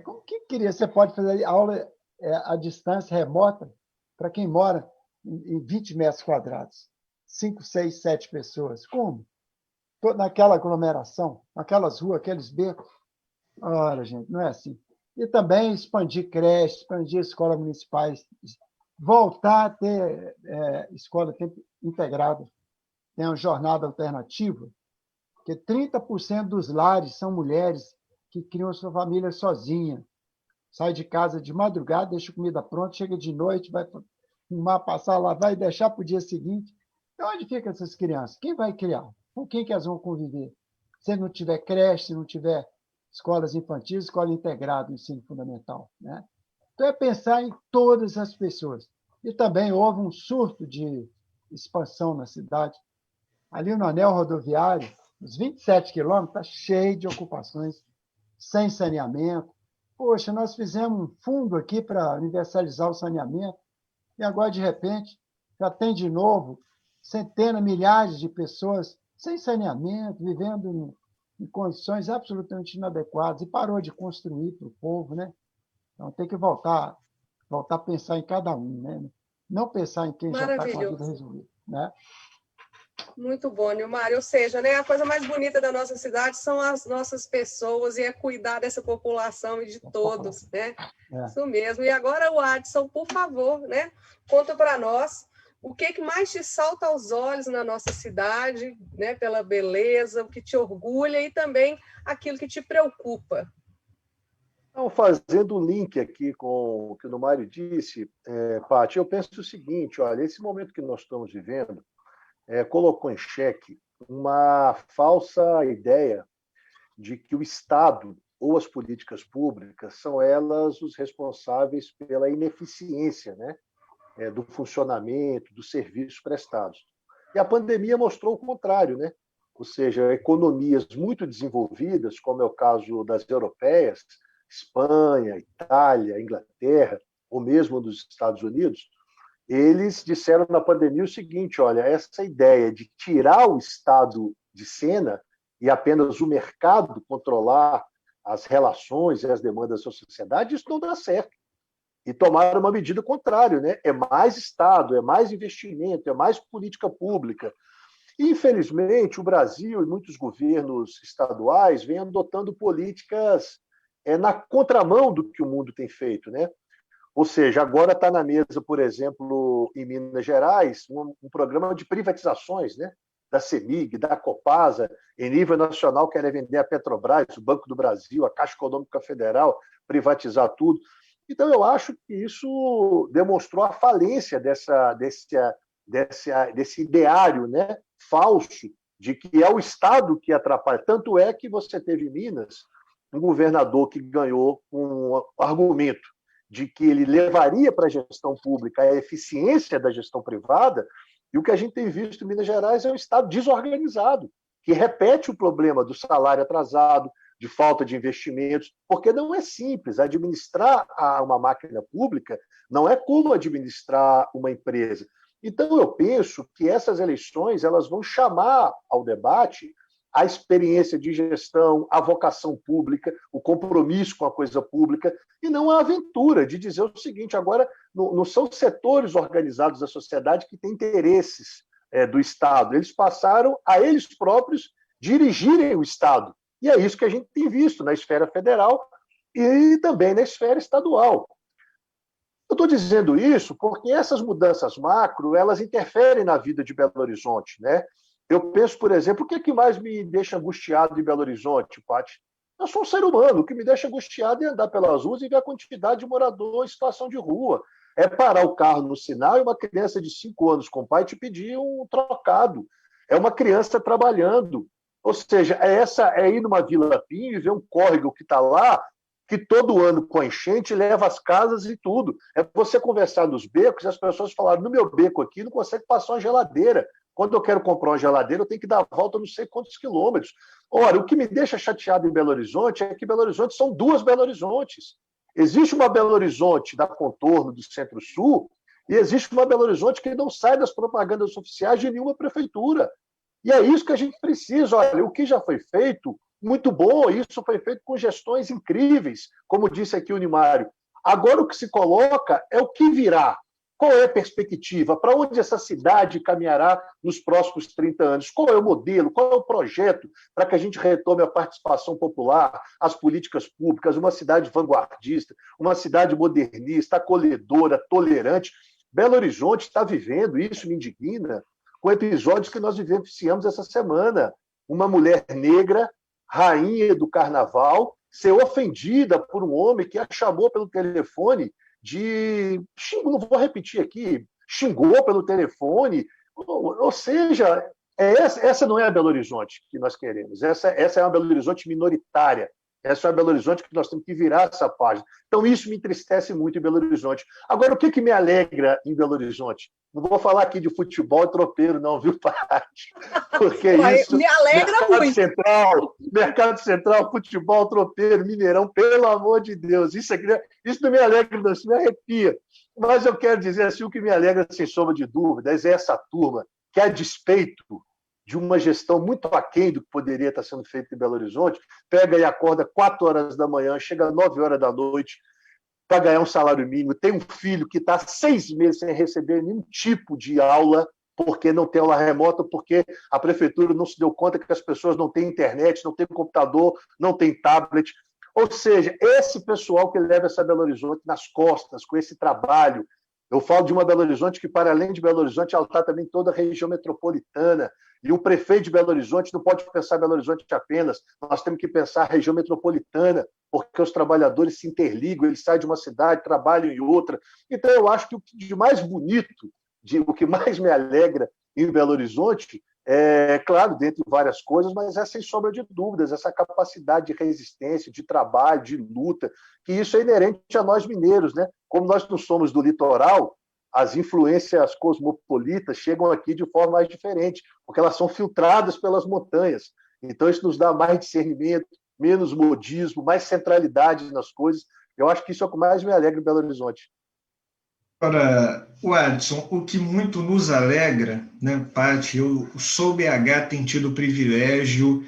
S3: Como que queria? Você pode fazer aula à distância remota para quem mora em 20 metros quadrados, 5, 6, 7 pessoas. Como? Naquela aglomeração, naquelas ruas, aqueles becos. Ora, gente, não é assim. E também expandir creches, expandir escolas municipais, voltar a ter escola integrada, tem uma jornada alternativa, porque 30% dos lares são mulheres que criam sua família sozinha. Sai de casa de madrugada, deixa a comida pronta, chega de noite, vai fumar, passar lá, vai deixar para o dia seguinte. Então, onde ficam essas crianças? Quem vai criar? Com quem que elas vão conviver? Se não tiver creche, se não tiver escolas infantis, escola integrada, ensino fundamental. Né? Então, é pensar em todas as pessoas. E também houve um surto de expansão na cidade. Ali no anel rodoviário, os 27 quilômetros, está cheio de ocupações, sem saneamento. Poxa, nós fizemos um fundo aqui para universalizar o saneamento, e agora, de repente, já tem de novo centenas, milhares de pessoas sem saneamento, vivendo em condições absolutamente inadequadas, e parou de construir para o povo. Né? Então, tem que voltar a pensar em cada um, né? Não pensar em quem já está com a vida resolvida. Né?
S1: Muito bom, Nilmar. Ou seja, né, a coisa mais bonita da nossa cidade são as nossas pessoas e é cuidar dessa população e de todos, né? Isso mesmo. E agora, o Adson, por favor, né, conta para nós o que mais te salta aos olhos na nossa cidade, né, pela beleza, o que te orgulha e também aquilo que te preocupa.
S4: Então, fazendo o link aqui com o que o Mário disse, Paty, eu penso o seguinte, olha, esse momento que nós estamos vivendo colocou em xeque uma falsa ideia de que o Estado ou as políticas públicas são elas os responsáveis pela ineficiência, né, do funcionamento, dos serviços prestados. E a pandemia mostrou o contrário, né? Ou seja, economias muito desenvolvidas, como é o caso das europeias, Espanha, Itália, Inglaterra, ou mesmo dos Estados Unidos, eles disseram na pandemia o seguinte: olha, essa ideia de tirar o Estado de cena e apenas o mercado controlar as relações e as demandas da sociedade, isso não dá certo. E tomaram uma medida contrária, né? É mais Estado, é mais investimento, é mais política pública. Infelizmente, o Brasil e muitos governos estaduais vêm adotando políticas na contramão do que o mundo tem feito, né? Ou seja, agora está na mesa, por exemplo, em Minas Gerais, um programa de privatizações, né? Da CEMIG, da Copasa, em nível nacional querem vender a Petrobras, o Banco do Brasil, a Caixa Econômica Federal, privatizar tudo. Então, eu acho que isso demonstrou a falência desse ideário, né, falso de que é o Estado que atrapalha. Tanto é que você teve em Minas um governador que ganhou um argumento de que ele levaria para a gestão pública a eficiência da gestão privada, e o que a gente tem visto em Minas Gerais é um Estado desorganizado, que repete o problema do salário atrasado, de falta de investimentos, porque não é simples. Administrar uma máquina pública não é como administrar uma empresa. Então, eu penso que essas eleições elas vão chamar ao debate a experiência de gestão, a vocação pública, o compromisso com a coisa pública, e não a aventura de dizer o seguinte: agora não são setores organizados da sociedade que têm interesses do Estado, eles passaram a eles próprios dirigirem o Estado. E é isso que a gente tem visto na esfera federal e também na esfera estadual. Eu estou dizendo isso porque essas mudanças macro, elas interferem na vida de Belo Horizonte, né? Eu penso, por exemplo, o que é que mais me deixa angustiado em Belo Horizonte, Paty? Eu sou um ser humano, o que me deixa angustiado é andar pelas ruas e ver a quantidade de morador em situação de rua. É parar o carro no sinal e uma criança de 5 anos com o pai te pedir um trocado. É uma criança trabalhando. Ou seja, é ir numa Vila Pinho e ver um córrego que está lá, que todo ano com a enchente leva as casas e tudo. É você conversar nos becos e as pessoas falaram: no meu beco aqui não consegue passar uma geladeira. Quando eu quero comprar uma geladeira, eu tenho que dar a volta não sei quantos quilômetros. Ora, o que me deixa chateado em Belo Horizonte é que Belo Horizonte são duas Belo Horizontes. Existe uma Belo Horizonte da contorno do Centro-Sul e existe uma Belo Horizonte que não sai das propagandas oficiais de nenhuma prefeitura. E é isso que a gente precisa. Olha, o que já foi feito, muito bom, isso foi feito com gestões incríveis, como disse aqui o Nimário. Agora o que se coloca é o que virá. Qual é a perspectiva? Para onde essa cidade caminhará nos próximos 30 anos? Qual é o modelo? Qual é o projeto para que a gente retome a participação popular, as políticas públicas, uma cidade vanguardista, uma cidade modernista, acolhedora, tolerante? Belo Horizonte está vivendo, isso me indigna, com episódios que nós vivenciamos essa semana. Uma mulher negra, rainha do carnaval, ser ofendida por um homem que a chamou pelo telefone não vou repetir aqui, xingou pelo telefone. Ou seja, essa não é a Belo Horizonte que nós queremos. Essa é uma Belo Horizonte minoritária. Essa é a Belo Horizonte que nós temos que virar essa página. Então, isso me entristece muito em Belo Horizonte. Agora, o que me alegra em Belo Horizonte? Não vou falar aqui de futebol e tropeiro, não, viu, Paty? Porque isso...
S1: Me alegra muito.
S4: Mercado Central, futebol, tropeiro, Mineirão, pelo amor de Deus. Isso não me alegra, não, isso me arrepia. Mas eu quero dizer assim, o que me alegra, sem sombra de dúvidas, é essa turma que, a despeito de uma gestão muito aquém do que poderia estar sendo feito em Belo Horizonte, pega e acorda 4 horas da manhã, chega 9 horas da noite para ganhar um salário mínimo, tem um filho que está 6 meses sem receber nenhum tipo de aula, porque não tem aula remota, porque a prefeitura não se deu conta que as pessoas não têm internet, não têm computador, não têm tablet. Ou seja, esse pessoal que leva essa Belo Horizonte nas costas, com esse trabalho. Eu falo de uma Belo Horizonte que, para além de Belo Horizonte, ela está também toda a região metropolitana. E o prefeito de Belo Horizonte não pode pensar Belo Horizonte apenas, nós temos que pensar a região metropolitana, porque os trabalhadores se interligam, eles saem de uma cidade, trabalham em outra. Então, eu acho que o de mais bonito, o que mais me alegra em Belo Horizonte, claro, dentre várias coisas, mas é sem sombra de dúvidas, essa capacidade de resistência, de trabalho, de luta, que isso é inerente a nós mineiros, né? Como nós não somos do litoral, as influências cosmopolitas chegam aqui de forma mais diferente, porque elas são filtradas pelas montanhas. Então, isso nos dá mais discernimento, menos modismo, mais centralidade nas coisas. Eu acho que isso é o que mais me alegra em Belo Horizonte.
S2: Agora, Adson, o que muito nos alegra, né, Paty, eu sou BH, tem tido o privilégio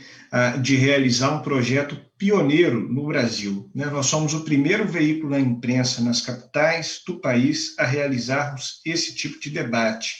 S2: de realizar um projeto pioneiro no Brasil. Né? Nós somos o primeiro veículo da imprensa nas capitais do país a realizarmos esse tipo de debate.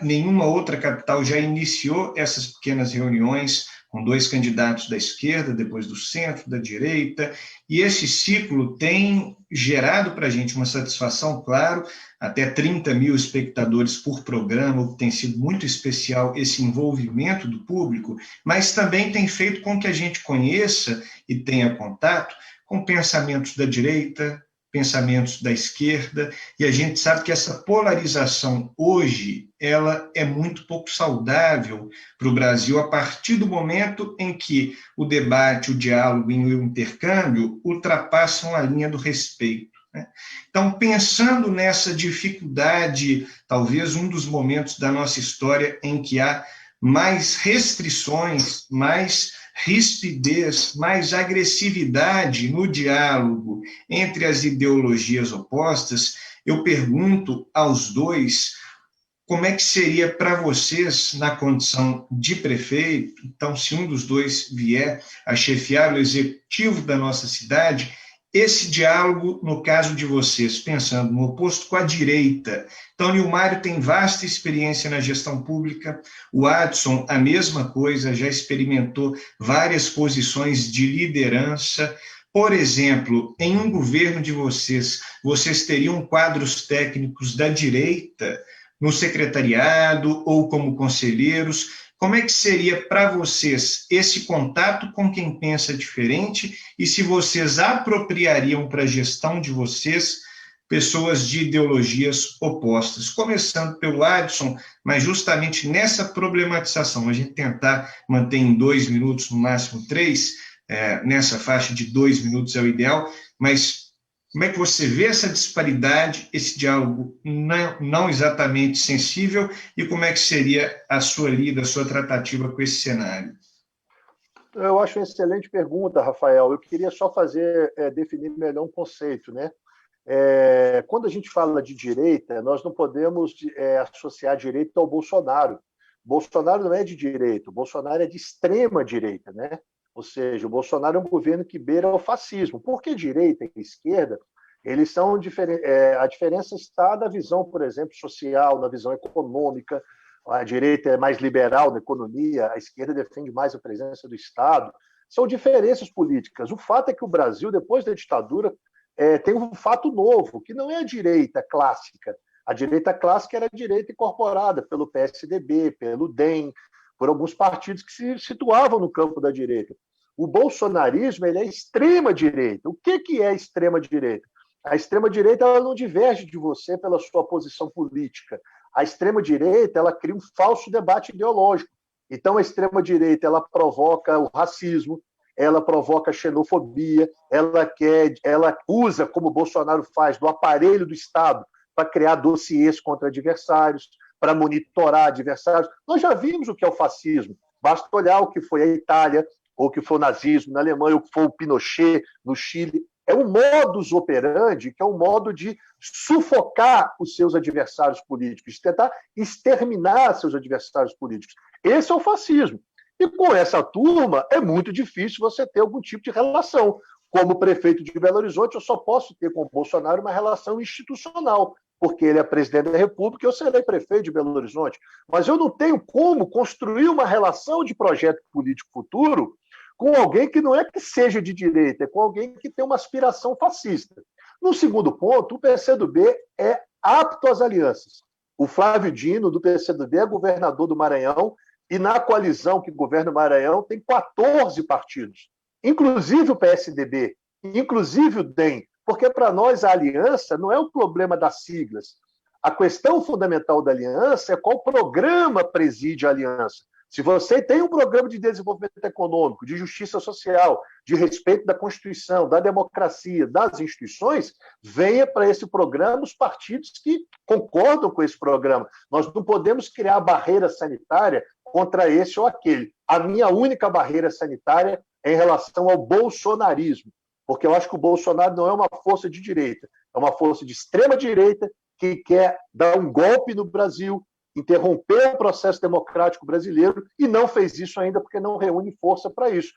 S2: Nenhuma outra capital já iniciou essas pequenas reuniões com 2 candidatos da esquerda, depois do centro, da direita, e esse ciclo tem gerado para a gente uma satisfação, claro, até 30 mil espectadores por programa, o que tem sido muito especial esse envolvimento do público, mas também tem feito com que a gente conheça e tenha contato com pensamentos da direita, pensamentos da esquerda, e a gente sabe que essa polarização hoje, ela é muito pouco saudável para o Brasil a partir do momento em que o debate, o diálogo e o intercâmbio ultrapassam a linha do respeito. Né? Então, pensando nessa dificuldade, talvez um dos momentos da nossa história em que há mais restrições, mais rispidez, mais agressividade no diálogo entre as ideologias opostas, eu pergunto aos dois como é que seria para vocês, na condição de prefeito, então, se um dos dois vier a chefiar o executivo da nossa cidade, esse diálogo, no caso de vocês, pensando no oposto com a direita. Então, Nilmário tem vasta experiência na gestão pública, o Adson, a mesma coisa, já experimentou várias posições de liderança. Por exemplo, em um governo de vocês teriam quadros técnicos da direita no secretariado ou como conselheiros? Como é que seria para vocês esse contato com quem pensa diferente e se vocês apropriariam para a gestão de vocês pessoas de ideologias opostas? Começando pelo Adson, mas justamente nessa problematização, a gente tentar manter em 2 minutos, no máximo 3, nessa faixa de 2 minutos é o ideal, mas como é que você vê essa disparidade, esse diálogo não exatamente sensível, e como é que seria a sua lida, a sua tratativa com esse cenário?
S4: Eu acho uma excelente pergunta, Rafael. Eu queria só definir melhor um conceito, né? Quando a gente fala de direita, nós não podemos associar direita ao Bolsonaro. Bolsonaro não é de direita, o Bolsonaro é de extrema direita, né? Ou seja, o Bolsonaro é um governo que beira o fascismo. Porque direita e esquerda, eles são diferentes. A diferença está na visão, por exemplo, social, na visão econômica. A direita é mais liberal na economia, a esquerda defende mais a presença do Estado. São diferenças políticas. O fato é que o Brasil, depois da ditadura, tem um fato novo, que não é a direita clássica. A direita clássica era a direita incorporada pelo PSDB, pelo DEM, por alguns partidos que se situavam no campo da direita. O bolsonarismo ele é extrema-direita. O que é extrema-direita? A extrema-direita ela não diverge de você pela sua posição política. A extrema-direita ela cria um falso debate ideológico. Então, a extrema-direita ela provoca o racismo, ela provoca a xenofobia, ela usa, como o Bolsonaro faz, do aparelho do Estado para criar dossiês contra adversários, para monitorar adversários. Nós já vimos o que é o fascismo. Basta olhar o que foi a Itália, ou o que foi o nazismo na Alemanha, ou o que foi o Pinochet no Chile. É um modus operandi, que é um modo de sufocar os seus adversários políticos, de tentar exterminar seus adversários políticos. Esse é o fascismo. E com essa turma é muito difícil você ter algum tipo de relação. Como prefeito de Belo Horizonte, eu só posso ter com o Bolsonaro uma relação institucional, porque ele é presidente da República e eu serei prefeito de Belo Horizonte. Mas eu não tenho como construir uma relação de projeto político futuro com alguém que não é que seja de direita, é com alguém que tem uma aspiração fascista. No segundo ponto, o PCdoB é apto às alianças. O Flávio Dino, do PCdoB, é governador do Maranhão e na coalizão que governa o Maranhão tem 14 partidos, inclusive o PSDB, inclusive o DEM, porque para nós a aliança não é o problema das siglas. A questão fundamental da aliança é qual programa preside a aliança. Se você tem um programa de desenvolvimento econômico, de justiça social, de respeito da Constituição, da democracia, das instituições, venha para esse programa os partidos que concordam com esse programa. Nós não podemos criar barreira sanitária contra esse ou aquele. A minha única barreira sanitária é em relação ao bolsonarismo, porque eu acho que o Bolsonaro não é uma força de direita, é uma força de extrema-direita que quer dar um golpe no Brasil, interromper o processo democrático brasileiro e não fez isso ainda porque não reúne força para isso.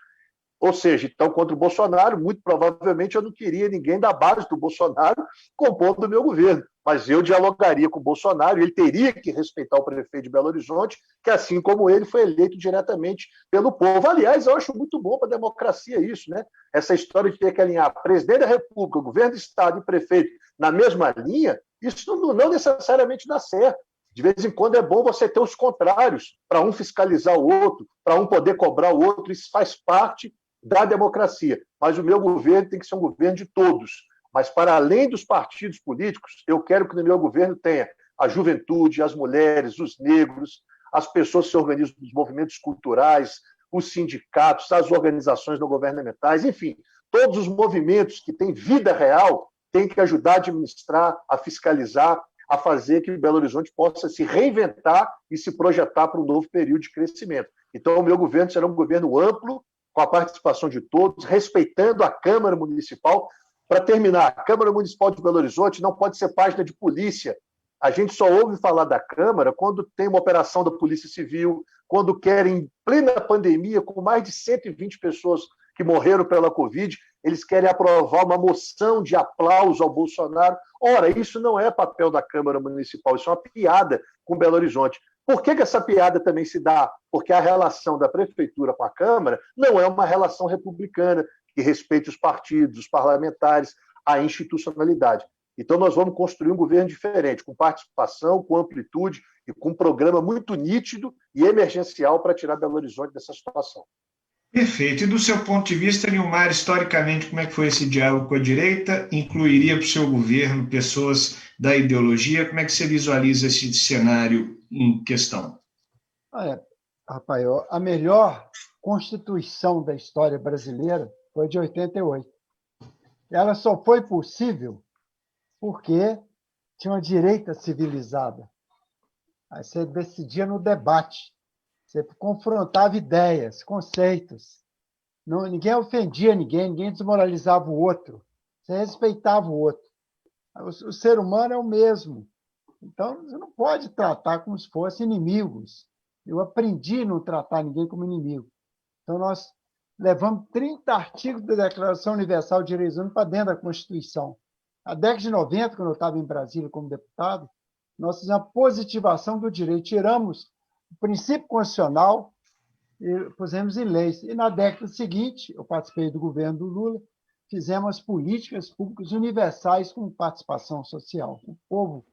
S4: Ou seja, então, contra o Bolsonaro, muito provavelmente eu não queria ninguém da base do Bolsonaro compondo o meu governo, mas eu dialogaria com o Bolsonaro, ele teria que respeitar o prefeito de Belo Horizonte, que assim como ele foi eleito diretamente pelo povo. Aliás, eu acho muito bom para a democracia isso, né? Essa história de ter que alinhar presidente da República, governo do Estado e prefeito na mesma linha, isso não necessariamente dá certo. De vez em quando é bom você ter os contrários, para um fiscalizar o outro, para um poder cobrar o outro, isso faz parte da democracia. Mas o meu governo tem que ser um governo de todos. Mas, para além dos partidos políticos, eu quero que no meu governo tenha a juventude, as mulheres, os negros, as pessoas que se organizam nos movimentos culturais, os sindicatos, as organizações não governamentais, enfim, todos os movimentos que têm vida real têm que ajudar a administrar, a fiscalizar, a fazer que Belo Horizonte possa se reinventar e se projetar para um novo período de crescimento. Então, o meu governo será um governo amplo, com a participação de todos, respeitando a Câmara Municipal. Para terminar, a Câmara Municipal de Belo Horizonte não pode ser página de polícia. A gente só ouve falar da Câmara quando tem uma operação da Polícia Civil, quando querem, em plena pandemia, com mais de 120 pessoas que morreram pela Covid, eles querem aprovar uma moção de aplauso ao Bolsonaro. Ora, isso não é papel da Câmara Municipal, isso é uma piada com Belo Horizonte. Por que essa piada também se dá? Porque a relação da Prefeitura com a Câmara não é uma relação republicana, que respeite os partidos, os parlamentares, a institucionalidade. Então, nós vamos construir um governo diferente, com participação, com amplitude e com um programa muito nítido e emergencial para tirar Belo Horizonte dessa situação.
S2: Perfeito. E do seu ponto de vista, Nilmar, historicamente, como é que foi esse diálogo com a direita? Incluiria para o seu governo pessoas da ideologia? Como é que você visualiza esse cenário em questão?
S3: Rafael, a melhor Constituição da história brasileira foi de 88. Ela só foi possível porque tinha uma direita civilizada. Aí você decidia no debate, você confrontava ideias, conceitos. Ninguém ofendia ninguém desmoralizava o outro. Você respeitava o outro. O ser humano é o mesmo. Então, você não pode tratar como se fossem inimigos. Eu aprendi a não tratar ninguém como inimigo. Então, nós levamos 30 artigos da Declaração Universal de Direitos Humanos para dentro da Constituição. Na década de 90, quando eu estava em Brasília como deputado, nós fizemos a positivação do direito. Tiramos o princípio constitucional e pusemos em leis. E na década seguinte, eu participei do governo do Lula, fizemos políticas públicas universais com participação social. O povo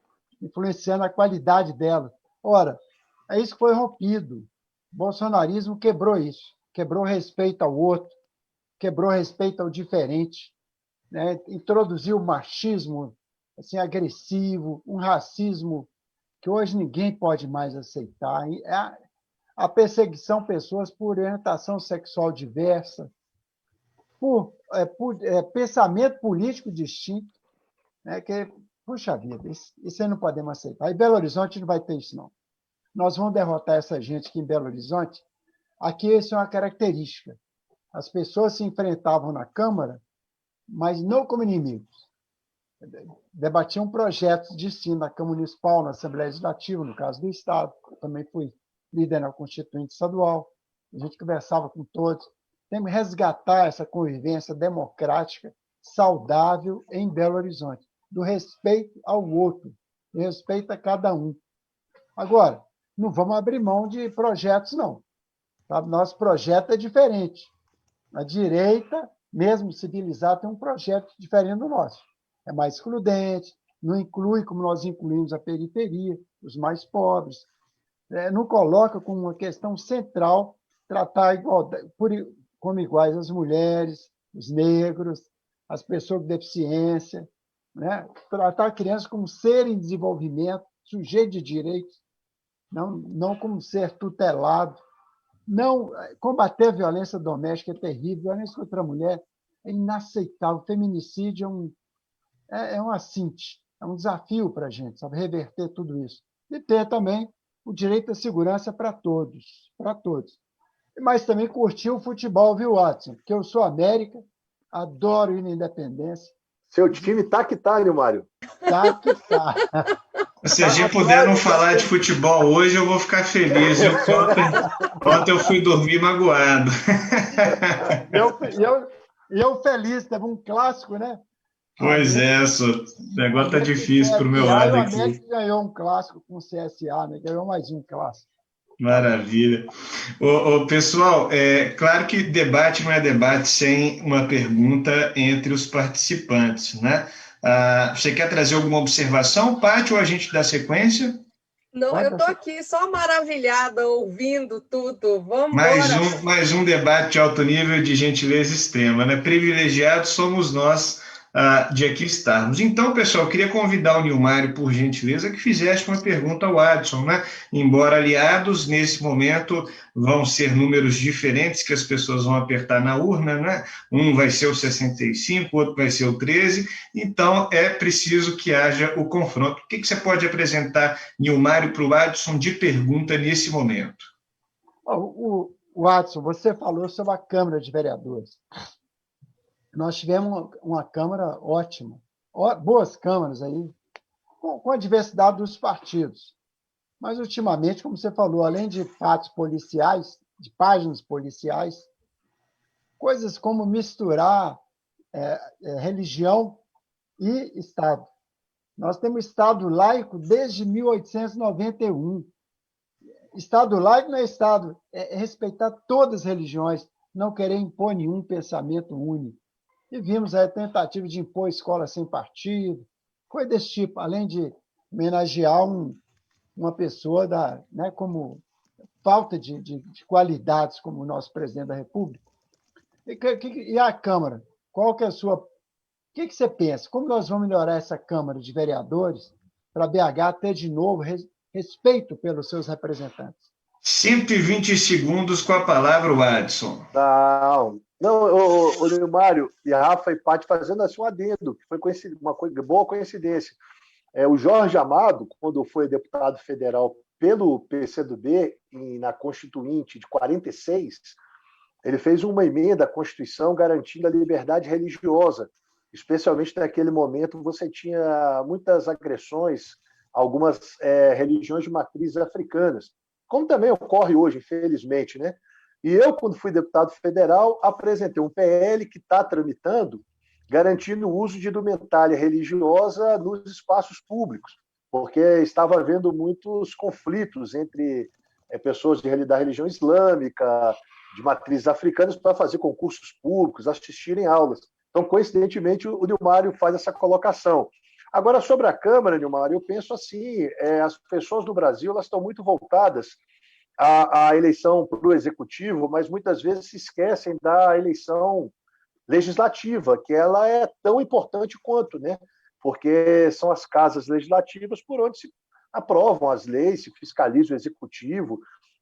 S3: influenciando a qualidade dela. Ora, é isso que foi rompido. O bolsonarismo quebrou isso. Quebrou o respeito ao outro, quebrou o respeito ao diferente, né? Introduziu o machismo assim, agressivo, um racismo que hoje ninguém pode mais aceitar. A perseguição a pessoas por orientação sexual diversa, por pensamento político distinto, né? Que, puxa vida, isso aí não podemos aceitar. E Belo Horizonte não vai ter isso, não. Nós vamos derrotar essa gente aqui em Belo Horizonte. Aqui isso é uma característica. As pessoas se enfrentavam na Câmara, mas não como inimigos. Debatiam projetos de ensino na Câmara Municipal, na Assembleia Legislativa, no caso do Estado. Eu também fui líder na Constituinte Estadual. A gente conversava com todos. Temos que resgatar essa convivência democrática, saudável em Belo Horizonte, do respeito ao outro, do respeito a cada um. Agora, não vamos abrir mão de projetos, não. Nosso projeto é diferente. A direita, mesmo civilizada, tem um projeto diferente do nosso. É mais excludente, não inclui como nós incluímos a periferia, os mais pobres. Não coloca como uma questão central tratar como iguais as mulheres, os negros, as pessoas com deficiência, né? Tratar a criança como ser em desenvolvimento, sujeito de direitos, não como ser tutelado. Não, combater a violência doméstica é terrível, violência contra a mulher é inaceitável, feminicídio é um assinte, é um desafio para a gente, sabe, reverter tudo isso. E ter também o direito à segurança para todos, para todos. Mas também curtir o futebol, viu, Watson? Porque eu sou América, adoro ir na Independência.
S4: Seu time tá que tá, Nilmário.
S3: Tá que tá.
S2: Se a gente puder não falar de futebol hoje, eu vou ficar feliz. Ontem eu fui dormir magoado.
S3: Eu feliz, teve um clássico, né?
S2: Pois é, o negócio tá difícil para o meu lado aqui.
S3: O América ganhou um clássico com o CSA, né? Ganhou mais um clássico.
S2: Maravilha. Pessoal, claro que debate não é debate sem uma pergunta entre os participantes, né? Você quer trazer alguma observação, Paty, ou a gente dá sequência?
S1: Não, eu estou aqui só maravilhada, ouvindo tudo. Vamos embora.
S2: Mais um debate de alto nível de gentileza extrema, né? Privilegiados somos nós de aqui estarmos. Então, pessoal, eu queria convidar o Nilmário, por gentileza, que fizesse uma pergunta ao Adson, né? Embora aliados, nesse momento vão ser números diferentes que as pessoas vão apertar na urna, né? Um vai ser o 65, o outro vai ser o 13, então é preciso que haja o confronto. O que você pode apresentar, Nilmário, para o Adson de pergunta nesse momento?
S3: O Adson, você falou sobre a Câmara de Vereadores. Nós tivemos uma Câmara ótima, boas câmaras aí, com a diversidade dos partidos. Mas, ultimamente, como você falou, além de fatos policiais, de páginas policiais, coisas como misturar religião e Estado. Nós temos Estado laico desde 1891. Estado laico não é Estado, é respeitar todas as religiões, não querer impor nenhum pensamento único. E vimos a tentativa de impor escola sem partido, coisa desse tipo, além de homenagear uma pessoa como falta de qualidades como o nosso presidente da República. E a Câmara? Qual que é a sua... O que você pensa? Como nós vamos melhorar essa Câmara de Vereadores para BH ter, de novo, respeito pelos seus representantes?
S2: 120 segundos com a palavra, o Adson.
S4: Não, o Nilmário e a Rafa e Paty fazendo assim um adendo, que foi uma boa coincidência. O Jorge Amado, quando foi deputado federal pelo PCdoB, na Constituinte de 46, ele fez uma emenda à Constituição garantindo a liberdade religiosa. Especialmente naquele momento, você tinha muitas agressões a algumas religiões de matrizes africanas, como também ocorre hoje, infelizmente, né? E eu, quando fui deputado federal, apresentei um PL que está tramitando, garantindo o uso de indumentária religiosa nos espaços públicos, porque estava havendo muitos conflitos entre pessoas da religião islâmica, de matrizes africanas, para fazer concursos públicos, assistirem aulas. Então, coincidentemente, o Nilmário faz essa colocação. Agora, sobre a Câmara, Nilmário, eu penso assim, as pessoas do Brasil elas estão muito voltadas à eleição para o Executivo, mas muitas vezes se esquecem da eleição legislativa, que ela é tão importante quanto, né? Porque são as casas legislativas por onde se aprovam as leis, se fiscaliza o Executivo,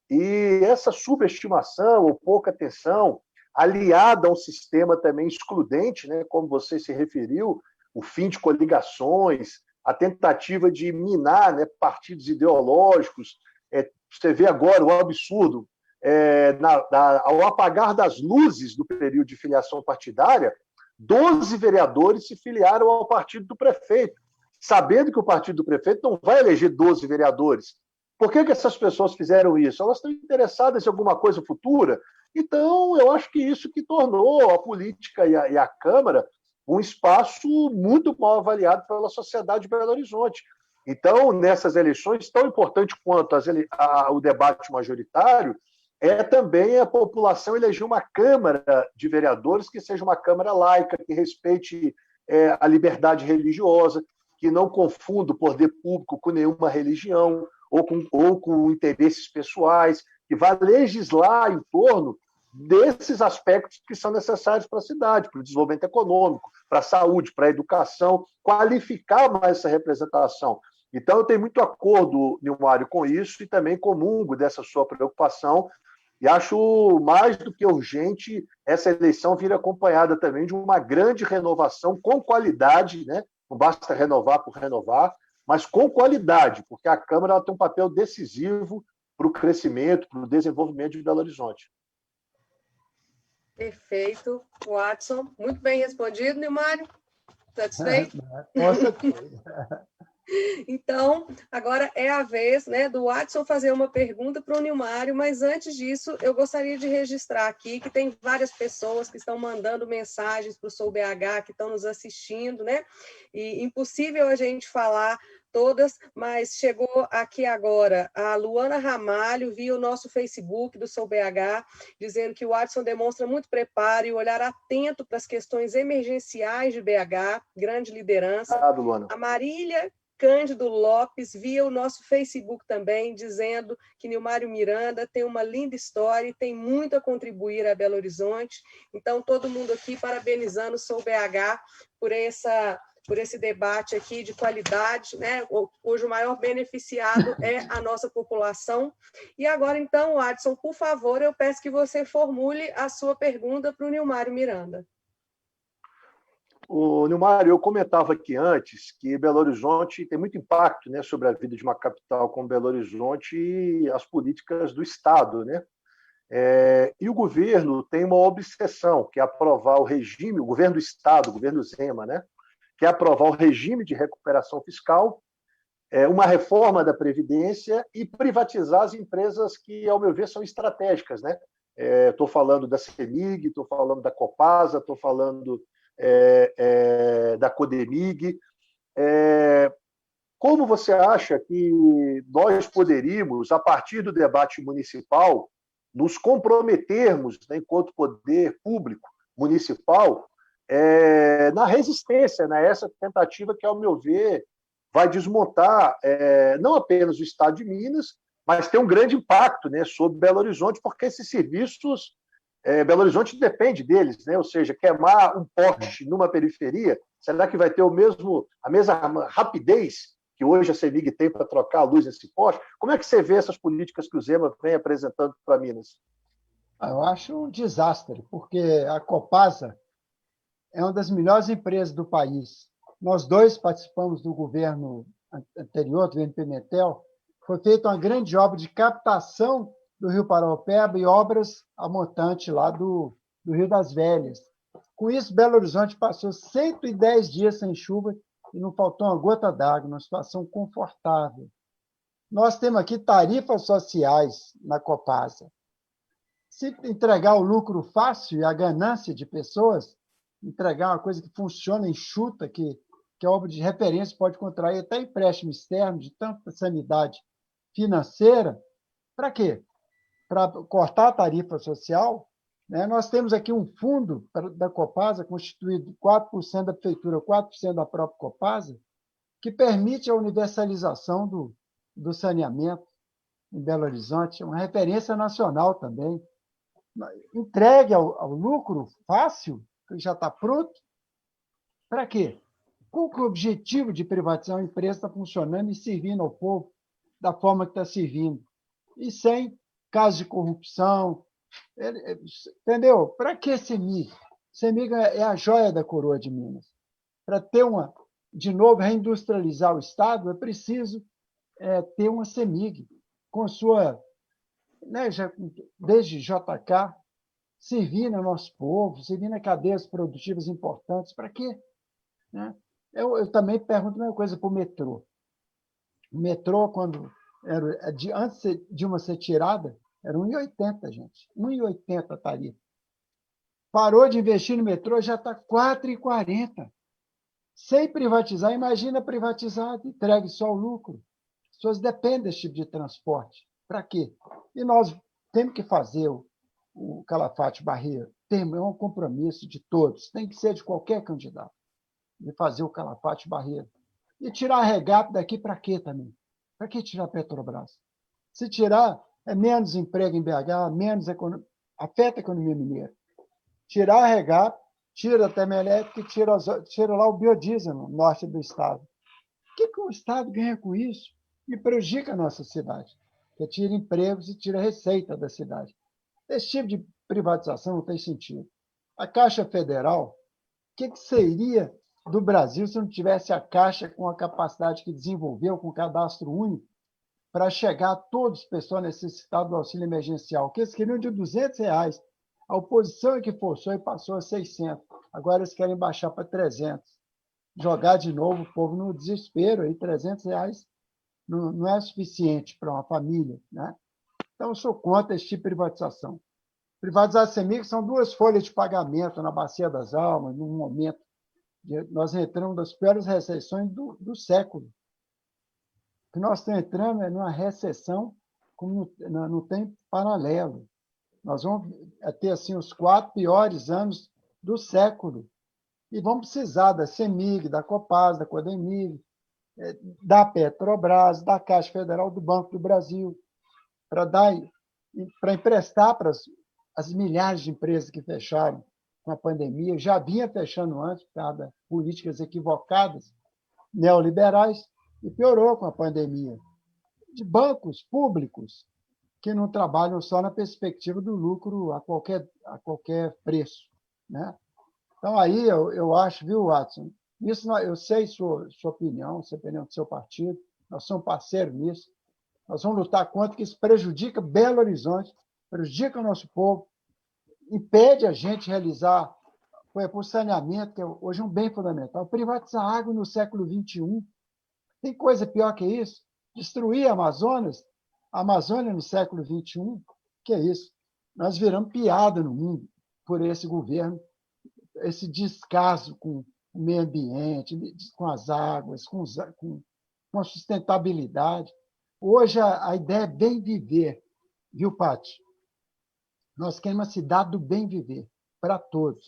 S4: e essa subestimação ou pouca atenção, aliada a um sistema também excludente, né, como você se referiu, o fim de coligações, a tentativa de minar, né, partidos ideológicos. Você vê agora o absurdo, ao apagar das luzes do período de filiação partidária, 12 vereadores se filiaram ao partido do prefeito, sabendo que o partido do prefeito não vai eleger 12 vereadores. Por que essas pessoas fizeram isso? Elas estão interessadas em alguma coisa futura? Então, eu acho que isso que tornou a política e a Câmara um espaço muito mal avaliado pela sociedade de Belo Horizonte. Então, nessas eleições, tão importante quanto o debate majoritário, é também a população eleger uma Câmara de Vereadores que seja uma Câmara laica, que respeite a liberdade religiosa, que não confunda o poder público com nenhuma religião ou com interesses pessoais, que vai legislar em torno desses aspectos que são necessários para a cidade, para o desenvolvimento econômico, para a saúde, para a educação, qualificar mais essa representação. Então, eu tenho muito acordo, Nilmário, com isso e também comungo dessa sua preocupação E acho mais do que urgente essa eleição vir acompanhada também de uma grande renovação com qualidade, né? Não basta renovar por renovar, mas com qualidade, porque a Câmara ela tem um papel decisivo para o crescimento, para o desenvolvimento de Belo Horizonte.
S1: Perfeito, Watson. Muito bem respondido, Nilmário. Satisfeito?
S3: Com certeza.
S1: Então, agora é a vez, né, do Watson fazer uma pergunta para o Nilmário, mas antes disso, eu gostaria de registrar aqui que tem várias pessoas que estão mandando mensagens para o Sou BH, que estão nos assistindo, né? E impossível a gente falar todas, mas chegou aqui agora a Luana Ramalho via o nosso Facebook do Sou BH, dizendo que o Watson demonstra muito preparo e olhar atento para as questões emergenciais de BH, grande liderança.
S4: Obrigado, Luana.
S1: A Marília Cândido Lopes via o nosso Facebook também, dizendo que Nilmário Miranda tem uma linda história e tem muito a contribuir a Belo Horizonte. Então, todo mundo aqui parabenizando o Sou BH por esse debate aqui de qualidade, né, cujo maior beneficiado é a nossa população. E agora, então, Adson, por favor, eu peço que você formule a sua pergunta para o Nilmário Miranda.
S4: O Nilmário, eu comentava aqui antes que Belo Horizonte tem muito impacto, né, sobre a vida de uma capital como Belo Horizonte e as políticas do Estado, né? E o governo tem uma obsessão, que é aprovar o regime, o governo do Estado, o governo Zema, né? Que é aprovar o regime de recuperação fiscal, uma reforma da Previdência e privatizar as empresas que, ao meu ver, são estratégicas, né? Estou falando da CEMIG, estou falando da Copasa, estou falando da Codemig. Como você acha que nós poderíamos, a partir do debate municipal, nos comprometermos, né, enquanto poder público municipal, na resistência, né, essa tentativa que, ao meu ver, vai desmontar não apenas o Estado de Minas, mas tem um grande impacto, né, sobre Belo Horizonte, porque esses serviços Belo Horizonte depende deles, né? Ou seja, queimar um poste numa periferia, será que vai ter a mesma rapidez que hoje a CEMIG tem para trocar a luz nesse poste? Como é que você vê essas políticas que o Zema vem apresentando para Minas?
S3: Eu acho um desastre, porque a Copasa é uma das melhores empresas do país. Nós dois participamos do governo anterior, do governo Pimentel. Foi feita uma grande obra de captação do Rio Paraopeba e obras a montante lá do Rio das Velhas. Com isso, Belo Horizonte passou 110 dias sem chuva e não faltou uma gota d'água, uma situação confortável. Nós temos aqui tarifas sociais na Copasa. Se entregar o lucro fácil e a ganância de pessoas, entregar uma coisa que funciona, enxuta, que a obra de referência pode contrair até empréstimo externo de tanta sanidade financeira, para quê? Para cortar a tarifa social, né? Nós temos aqui um fundo da Copasa, constituído 4% da prefeitura, 4% da própria Copasa, que permite a universalização do saneamento em Belo Horizonte, uma referência nacional também. Entregue ao lucro fácil, que já está pronto, para quê? Qual que é o objetivo de privatizar uma empresa que está funcionando e servindo ao povo da forma que está servindo? E sem casos de corrupção, entendeu? Para que CEMIG? CEMIG é a joia da coroa de Minas. Para ter de novo, reindustrializar o Estado, é preciso ter uma CEMIG com sua, né, desde JK, servindo ao nosso povo, servindo a cadeias produtivas importantes. Para quê? Né? Eu também pergunto a mesma coisa para o metrô. O metrô, antes de uma ser tirada, era 1,80, gente. 1,80 a tarifa. Parou de investir no metrô, já está 4,40. Sem privatizar, imagina privatizado, entregue só o lucro. As pessoas dependem desse tipo de transporte. Para quê? E nós temos que fazer o Calafate Barreiro. É um compromisso de todos, tem que ser de qualquer candidato, de fazer o Calafate Barreiro. E tirar a regata daqui para quê também? Para que tirar a Petrobras? Se tirar, é menos emprego em BH, afeta a economia mineira. Tirar a regata, tira a termoelétrica e tira lá o biodiesel no norte do estado. O que o estado ganha com isso? E prejudica a nossa cidade. Porque tira empregos e tira receita da cidade. Esse tipo de privatização não tem sentido. A Caixa Federal, o que seria do Brasil se não tivesse a Caixa com a capacidade que desenvolveu, com o cadastro único, para chegar a todas as pessoas necessitadas do auxílio emergencial, que eles queriam de R$ 200. A oposição é que forçou e passou a 600. Agora eles querem baixar para 300. Jogar de novo o povo no desespero. Aí R$ 300 não é suficiente para uma família, né? Então, eu sou contra esse tipo de privatização. Privatizar a CEMIG são 2 folhas de pagamento na Bacia das Almas, num momento. Nós entramos nas piores recessões do século. O que nós estamos entrando é numa recessão como não tem paralelo. Nós vamos ter assim, os 4 piores anos do século. E vamos precisar da CEMIG, da Copasa, da Codemig, da Petrobras, da Caixa Federal, do Banco do Brasil, para emprestar para as milhares de empresas que fecharam com a pandemia. Já vinha fechando antes, por causa de políticas equivocadas, neoliberais, e piorou com a pandemia. De bancos públicos que não trabalham só na perspectiva do lucro a qualquer preço, né? Então, aí eu acho, viu, Watson? Isso eu sei sua opinião, a opinião do seu partido, nós somos parceiros nisso, nós vamos lutar contra que isso prejudica Belo Horizonte, prejudica o nosso povo, impede a gente realizar o saneamento, que é hoje um bem fundamental. Privatizar a água no século XXI. Tem coisa pior que isso? Destruir a Amazônia no século XXI? Que é isso? Nós viramos piada no mundo por esse governo, esse descaso com o meio ambiente, com as águas, com a sustentabilidade. Hoje a ideia é bem viver, viu, Paty? Nós queremos uma cidade do bem viver, para todos.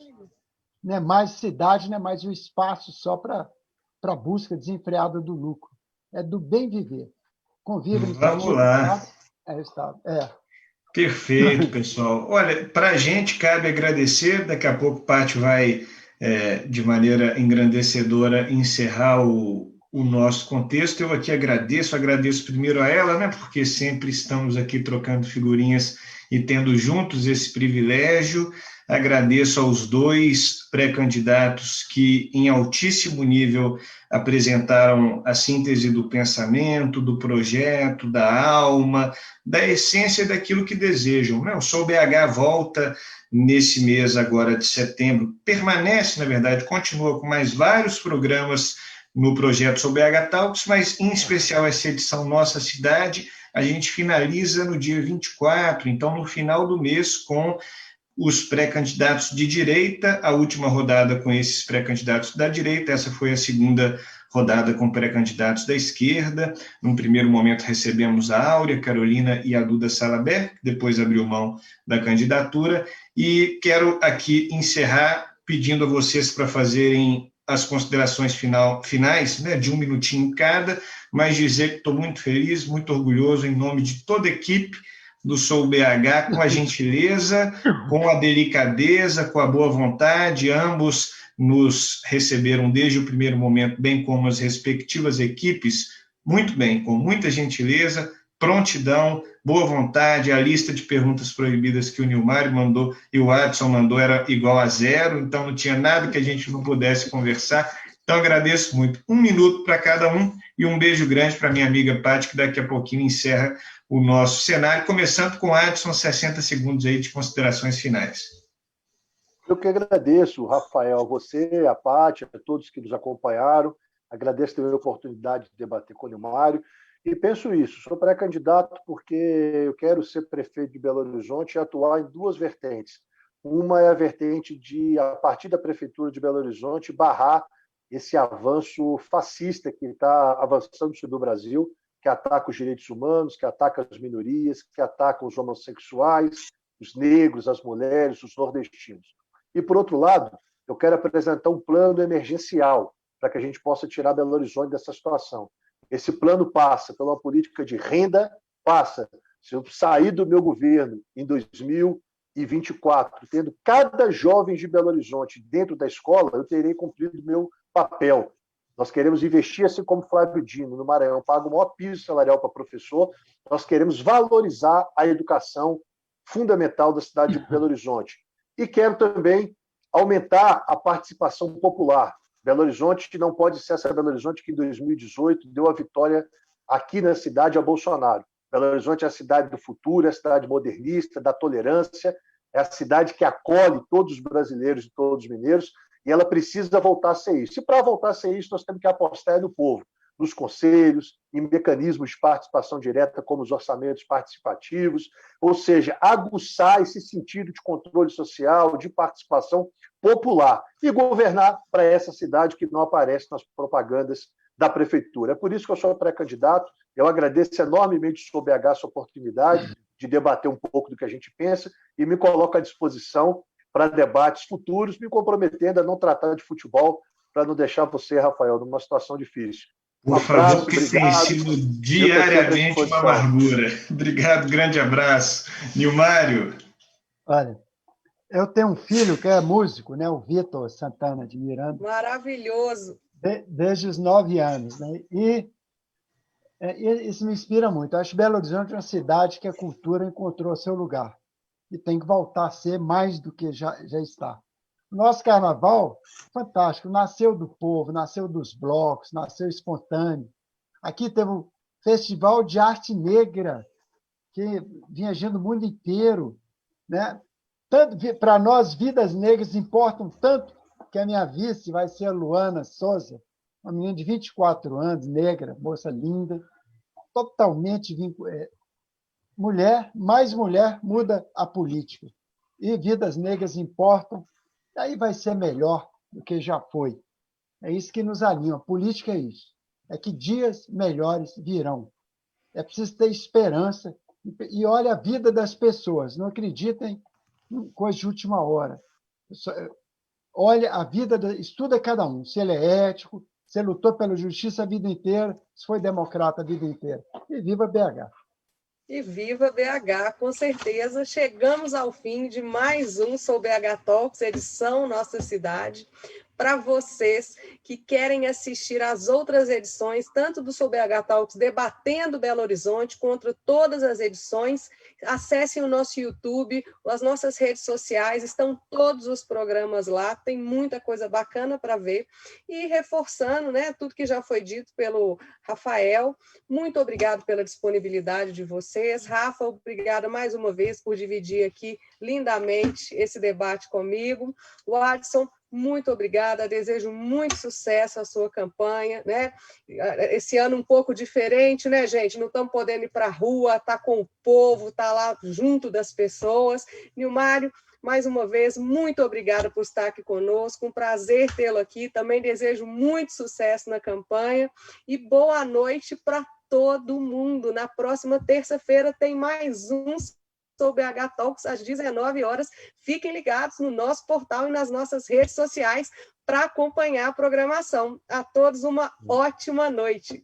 S3: Não é mais cidade, não é mais um espaço só para a busca desenfreada do lucro. É do bem viver. Conviva no
S2: Vamos lá.
S3: Estado.
S2: Perfeito, pessoal. Olha, para a gente cabe agradecer. Daqui a pouco o Paty vai, de maneira engrandecedora, encerrar o nosso contexto. Eu aqui agradeço primeiro a ela, né, porque sempre estamos aqui trocando figurinhas e tendo juntos esse privilégio. Agradeço aos 2 pré-candidatos que, em altíssimo nível, apresentaram a síntese do pensamento, do projeto, da alma, da essência daquilo que desejam. O Sou BH volta nesse mês agora de setembro, permanece, na verdade, continua com mais vários programas no projeto Sou BH Talks, mas, em especial, essa edição Nossa Cidade, a gente finaliza no dia 24, então, no final do mês, com os pré-candidatos de direita, a última rodada com esses pré-candidatos da direita, essa foi a segunda rodada com pré-candidatos da esquerda. Num primeiro momento recebemos a Áurea, Carolina e a Duda Salabert, que depois abriu mão da candidatura, e quero aqui encerrar pedindo a vocês para fazerem as considerações finais, né, de 1 minutinho cada, mas dizer que estou muito feliz, muito orgulhoso, em nome de toda a equipe do Sou BH, com a gentileza, com a delicadeza, com a boa vontade. Ambos nos receberam desde o primeiro momento, bem como as respectivas equipes, muito bem, com muita gentileza, prontidão, boa vontade. A lista de perguntas proibidas que o Nilmário mandou e o Adson mandou era igual a 0, então não tinha nada que a gente não pudesse conversar. Então, agradeço muito. 1 minuto para cada um e um beijo grande para minha amiga Paty, que daqui a pouquinho encerra o nosso cenário, começando com o Adson, 60 segundos aí de considerações finais.
S4: Eu que agradeço, Rafael, a você, a Paty, a todos que nos acompanharam. Agradeço também a oportunidade de debater com o Nilmário. E penso isso, sou pré-candidato porque eu quero ser prefeito de Belo Horizonte e atuar em 2 vertentes. Uma é a vertente de, a partir da Prefeitura de Belo Horizonte, barrar esse avanço fascista que está avançando sobre o Brasil, que ataca os direitos humanos, que ataca as minorias, que ataca os homossexuais, os negros, as mulheres, os nordestinos. E, por outro lado, eu quero apresentar um plano emergencial para que a gente possa tirar Belo Horizonte dessa situação. Esse plano passa pela política de renda, se eu sair do meu governo em 2024, tendo cada jovem de Belo Horizonte dentro da escola, eu terei cumprido o meu papel. Nós queremos investir, assim como Flávio Dino, no Maranhão, paga o maior piso salarial para professor. Nós queremos valorizar a educação fundamental da cidade de Belo Horizonte. E quero também aumentar a participação popular. Belo Horizonte não pode ser essa Belo Horizonte que em 2018 deu a vitória aqui na cidade a Bolsonaro. Belo Horizonte é a cidade do futuro, é a cidade modernista, da tolerância, é a cidade que acolhe todos os brasileiros e todos os mineiros, e ela precisa voltar a ser isso. E para voltar a ser isso, nós temos que apostar no povo, nos conselhos, em mecanismos de participação direta, como os orçamentos participativos, ou seja, aguçar esse sentido de controle social, de participação popular, e governar para essa cidade que não aparece nas propagandas da prefeitura. É por isso que eu sou pré-candidato. Eu agradeço enormemente ao BH essa oportunidade de debater um pouco do que a gente pensa e me coloco à disposição para debates futuros, me comprometendo a não tratar de futebol para não deixar você, Rafael, numa situação difícil.
S2: Por favor, que tem sido diariamente uma amargura. Obrigado, grande abraço. Nilmário.
S3: Olha, eu tenho um filho que é músico, né? O Vitor Santana de Miranda.
S1: Maravilhoso.
S3: Desde os 9 anos, né? E isso me inspira muito. Eu acho Belo Horizonte uma cidade que a cultura encontrou seu lugar e tem que voltar a ser mais do que já está. O nosso carnaval, fantástico, nasceu do povo, nasceu dos blocos, nasceu espontâneo. Aqui teve um festival de arte negra que vinha agindo o mundo inteiro, né? Para nós, vidas negras importam tanto que a minha vice vai ser a Luana Souza, uma menina de 24 anos, negra, moça linda, totalmente mulher, mais mulher muda a política. E vidas negras importam, aí vai ser melhor do que já foi. É isso que nos anima. Política é isso. É que dias melhores virão. É preciso ter esperança e olha a vida das pessoas. Não acreditem em coisa de última hora. Olha a vida, estuda cada um. Se ele é ético, se ele lutou pela justiça a vida inteira, se foi democrata a vida inteira. E viva BH.
S1: E viva BH, com certeza. Chegamos ao fim de mais um Sou BH Talks, edição Nossa Cidade. Para vocês que querem assistir às outras edições, tanto do Sou BH Talks debatendo Belo Horizonte, contra todas as edições, acessem o nosso YouTube, as nossas redes sociais, estão todos os programas lá, tem muita coisa bacana para ver. E reforçando, né, tudo que já foi dito pelo Rafael, muito obrigado pela disponibilidade de vocês. Rafa, obrigada mais uma vez por dividir aqui lindamente esse debate comigo. Watson, muito obrigada, desejo muito sucesso à sua campanha, né? Esse ano um pouco diferente, né, gente? Não estamos podendo ir para a rua, tá com o povo, tá lá junto das pessoas. Nilmário, mais uma vez, muito obrigada por estar aqui conosco, um prazer tê-lo aqui, também desejo muito sucesso na campanha e boa noite para todo mundo. Na próxima terça-feira tem mais um Sou BH Talks às 19 horas. Fiquem ligados no nosso portal e nas nossas redes sociais para acompanhar a programação. A todos uma ótima noite.